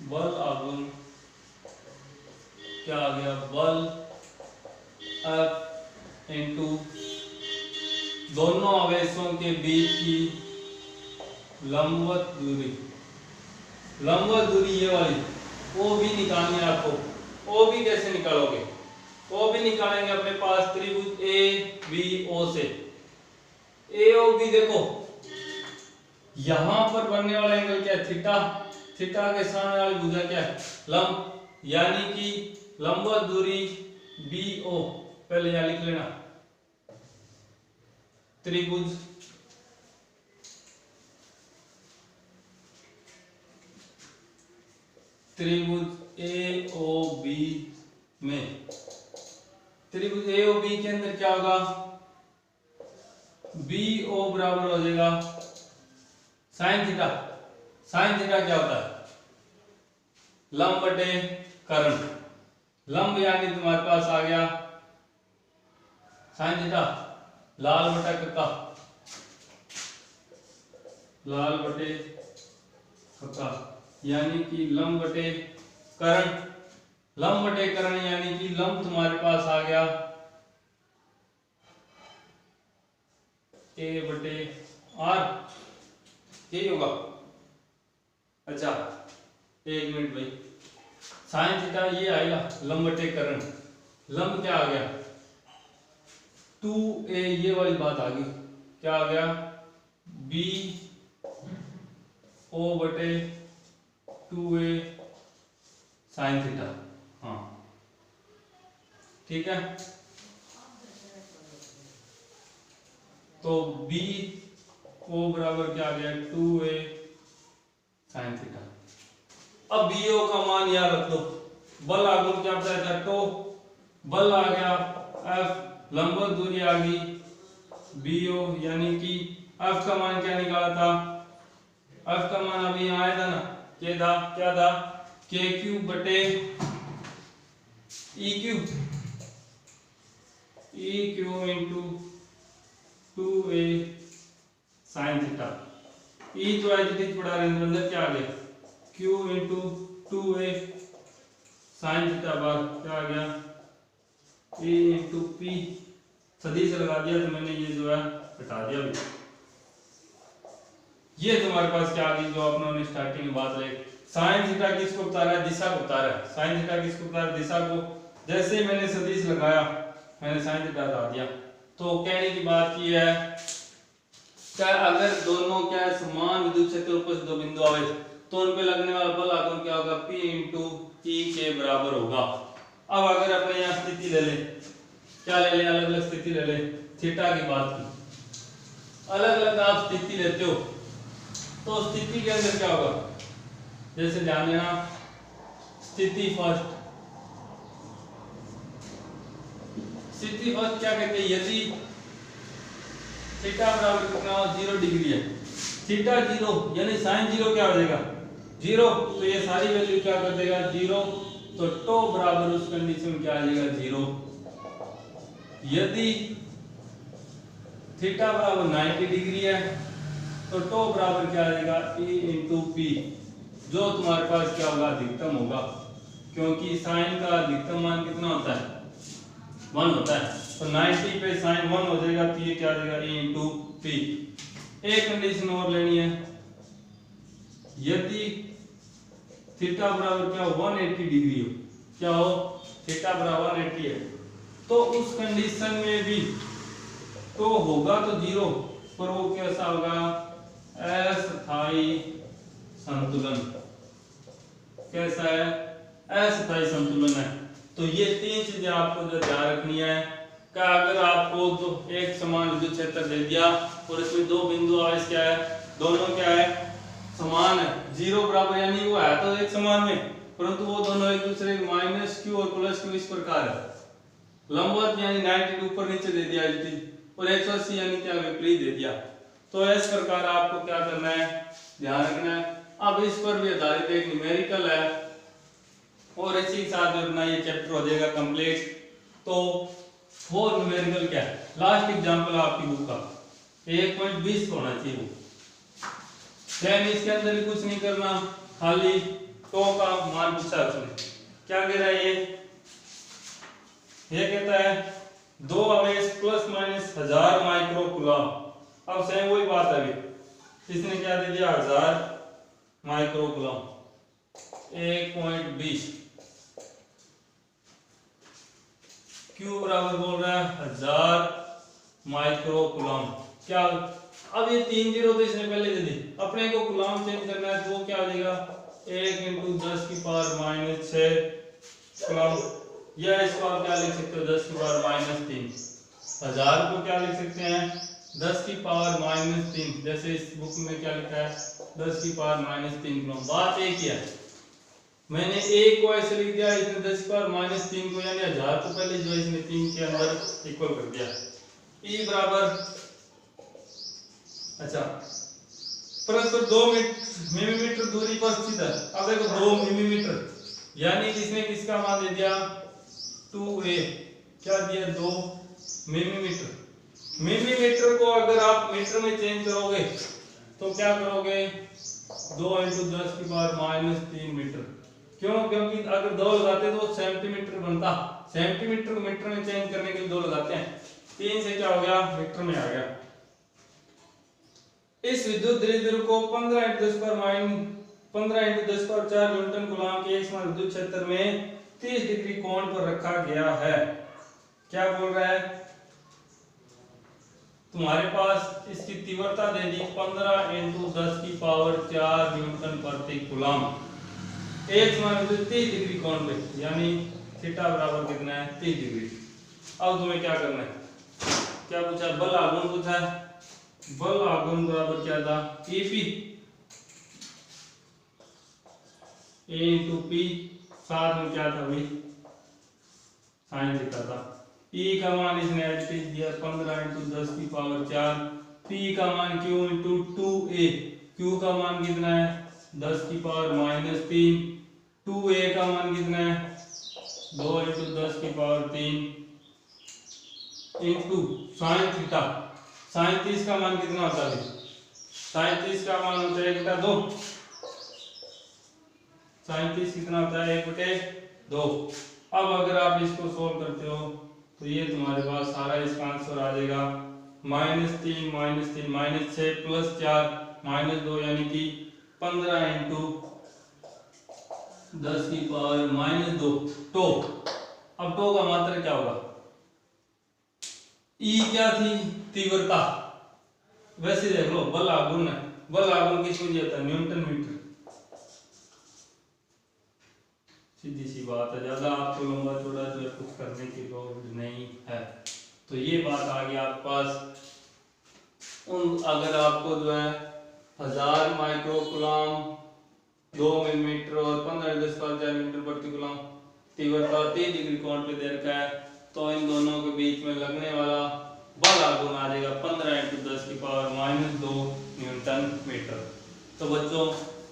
बल आघूर्ण क्या आ गया, बल F इंटू दोनों आवेशों के बीच की लंबवत दूरी। लंबवत दूरी ये वाली ओ भी निकालनी है आपको। ओ भी कैसे निकालोगे, ओ भी निकालेंगे अपने पास त्रिभुज ए बी ओ से। ए ओ बी देखो यहां पर बनने वाला एंगल क्या है, थीटा। थीटा के सामने वाली भुजा क्या है, लंब, यानी कि लंबवत दूरी BO। पहले यहां लिख लेना त्रिभुज त्रिभुज ए ओ बी में, त्रिभुज ए ओ बी के अंदर क्या होगा, बी ओ बराबर हो जाएगा साइन थीटा। साइन थीटा क्या होता है, लंब बटे कर्ण। लंब यानी तुम्हारे पास आ गया साइन थीटा, लाल बटा कक्का, लाल बटे कक्का यानी कि लंब बटे कर्ण। लंब बटे कर्ण यानी कि लंब तुम्हारे पास आ गया ए बटे आर, यही होगा। अच्छा एक मिनट भाई, साइन थीटा ये आएगा लंब बटे कर्ण, लंब क्या आ गया 2a, ये वाली बात आ गई, क्या आ गया b o बटे 2a साइन थीटा। हाँ ठीक है, तो b o बराबर क्या आ गया 2a साइन थीटा। अब बी ओ का मान याद रख लो, बल आघूर्ण क्या बताया था, टो, बल आ गया एफ, लंबवत दूरी आ गई बी ओ, यानी कि एफ का मान क्या निकाला था, एफ का मान अभी यहाँ आया था ना, क्या था के क्यूब बटे E cube, E cube into 2a sine theta. ई तो एज इट इज पढ़ा रहे अंदर क्या आ गया q into 2a sine theta बार क्या आ गया a इंटू पी, सदिश लगा दिया तो मैंने ये जो है हटा दिया भी। ये तुम्हारे पास क्या आ गई जो अपने स्टार्टिंग में बात रही, साइन थीटा किसको बता रहा है, दिशा को बता रहा है। साइन थीटा किसको बता रहा है, दिशा को। जैसे ही मैंने सदिश लगाया मैंने साइन थीटा हटा दिया। तो कहने की बात की है क्या, अगर दोनों क्या समान विद्युत क्षेत्र पर दो बिंदु आवे तो उन पे लगने वाला बल आघूर्ण क्या होगा, P इंटू E के बराबर होगा। अब अगर अपने यहाँ स्थिति ले ले, क्या ले ले, अलग अलग स्थिति ले ले, थीटा की बात की, अलग अलग आप स्थिति लेते हो तो स्थिति के अंदर क्या होगा, जैसे ध्यान देना स्थिति फर्स्ट, स्थिति फर्स्ट क्या कहते हैं, यदि थीटा बराबर कितना हो 0 डिग्री है, थीटा 0 यानी साइन 0 क्या हो जाएगा 0, तो ये सारी वैल्यू क्या कर देगा 0, तो टो बराबर उस कंडीशन में क्या आ जाएगा 0। यदि थीटा बराबर 90 डिग्री है तो टो बराबर क्या आ जाएगा ए इंटू पी, जो तुम्हारे पास क्या होगा अधिकतम होगा, क्योंकि साइन का अधिकतम मान कितना होता है 1 होता है, तो 90 पे साइन 1 हो जाएगा तो ये क्या आ जाएगा ए इंटू पी। एक कंडीशन और लेनी है, यदि थीटा बराबर क्या 180 डिग्री हो, क्या हो थीटा बराबर 180 है, तो उस कंडीशन में भी तो होगा तो 0, पर वो कैसा होगा अस्थायी संतुलन। कैसा है, अस्थायी संतुलन है। तो ये तीन चीजें आपको जो ध्यान रखनी है, क्या अगर आपको तो एक समान विद्युत क्षेत्र दे दिया और इसमें दो बिंदु आवेश क्या है, दोनों क्या है समान है, 0 बराबर यानी वो है तो एक समान में, परंतु वो दोनों एक दूसरे के माइनस क्यू और प्लस क्यू इस प्रकार है, लंबवत यानी 90 ऊपर नीचे दे दिया और 180 यानी क्या विपरीत दे दिया, तो इस प्रकार आपको क्या करना है ध्यान रखना है। अब इस पर भी आधारित एक न्यूमेरिकल है और इसी के साथ अपना ये चैप्टर हो जाएगा कंप्लीट। तो वो न्यूमेरिकल क्या है, लास्ट एग्जांपल आपकी बुक का 1.20 होना चाहिए वो, देन इसके अंदर भी कुछ नहीं करना, खाली टो का मान पूछा उसने, क्या कह रहा है ये कहता है दो आवेश प्लस माइनस 1000 माइक्रो कूलम। अब सेम वही बात है, अभी इसने क्या दे दिया 1000 माइक्रो कूलम, 1.20 क्यू बराबर बोल रहा है 1000 माइक्रो कूलम। क्या अब ये 3 जीरो तो इसने पहले दे दी, अपने को कूलम चेंज करना है तो क्या हो जाएगा 1 × 10 की पावर -6 कूलम, या इसको आप क्या लिख सकते हो 10 की पावर -3। 1000 को क्या लिख सकते हैं 10 की पावर -3, जैसे इस बुक में क्या लिखा है 10 की पावर -3 कूलम। बात एक ही है, मैंने 1 को ऐसे लिख दिया, इसने 10 की पावर -3 को यानी 1000 को पहले जो इसने 3 के अंदर इक्वल कर दिया। E बराबर, अच्छा परस्पर 2 मिलीमीटर दूरी पर स्थित है। अब देखो 2 मिलीमीटर यानी इसने किसका मान दे दिया 2a, क्या दिया 2 मिलीमीटर। मिलीमीटर को अगर आप मीटर में चेंज करोगे तो क्या करोगे 2 × 10 की पावर -3 मीटर। क्यों? क्योंकि अगर 2 लगाते तो सेंटीमीटर बनता, सेंटीमीटर को मीटर में चेंज करने के लिए 2 लगाते हैं, 3 से क्या हो गया मीटर में आ गया। इस विद्युत द्विध्रुव को 15 × 10 की पावर 4 न्यूटन कूलम के एकसमान विद्युत क्षेत्र में 30 डिग्री कोण पर रखा गया है। क्या बोल रहा है, तुम्हारे पास इसकी तीव्रता दे दी 15 × 10 की पावर 4 न्यूटन प्रति कूलम, एकसमान विद्युत 30 डिग्री कोण पे, यानी थीटा बराबर कितना है 30 डिग्री। अब तुम्हें क्या करना है, क्या पूछा बल आघूर्ण पूछा है। बल आघूर्ण बराबर क्या था EP A × P, साथ में क्या था भाई साइन थीटा था। E का मान इसने ऐसे दिया 15 × 10 की पावर 4, P का मान Q × 2a, Q का मान कितना है 10 की पावर -3, 2a का मान कितना है 2 × 10 की power 3 into sine theta. Sine 30 का मान कितना होता है, साइन 30 का मान होता है 1/2, साइन 30 कितना होता है 1/2। अब अगर आप इसको सोल्व करते हो तो ये तुम्हारे पास सारा इसका आंसर आ जाएगा -3 -6 + 4 -2 यानी कि 15 × 10 की पावर -2 टो। अब टो का मात्रा क्या होगा, E क्या थी तीव्रता, वैसे देख लो बल आघूर्ण है, बल आघूर्ण किसमें दिया था न्यूटन मीटर। सीधी सी बात है, ज्यादा आपको लंबा चौड़ा जो है कुछ करने की जरूरत नहीं है। तो ये बात आ गई आपके पास। अगर आपको जो है 1000 माइक्रो कूलम 2 मिलीमीटर और 15 × 10 की पावर 4 न्यूटन प्रति कूलम तीव्रता 30 डिग्री कोण पे दे रखा है, तो इन दोनों के बीच में लगने वाला बल आघूर्ण आ जाएगा 15 × 10 की पावर -2 न्यूटन मीटर। तो बच्चों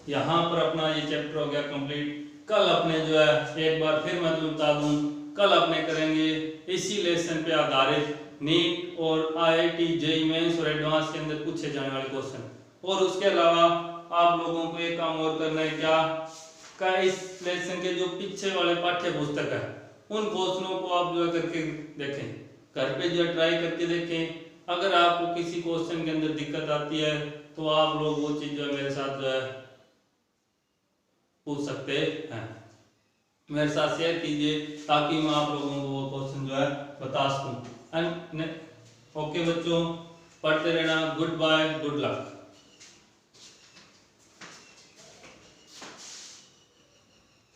यहाँ पर अपना ये चैप्टर हो गया कंप्लीट। कल अपने जो है एक बार फिर मैं तुम्हें बता दूं, कल अपने करेंगे इसी लेसन पे आधारित नीट और IIT JEE मेंस और एडवांस के अंदर पूछे जाने वाले क्वेश्चन। और उसके अलावा आप लोगों को एक काम और करना है क्या इस लेसन के जो पीछे वाले पाठ्य पुस्तक है उन क्वेश्चनों को आप जो है करके देखें, घर पे जो है ट्राई करके देखें। अगर आपको किसी क्वेश्चन के अंदर दिक्कत आती है तो आप लोग वो चीज जो है मेरे साथ जो है पूछ सकते हैं, मेरे साथ शेयर कीजिए ताकि मैं आप लोगों को वो क्वेश्चन जो है बता सकूं। ओके बच्चों, पढ़ते रहना। Goodbye, good luck.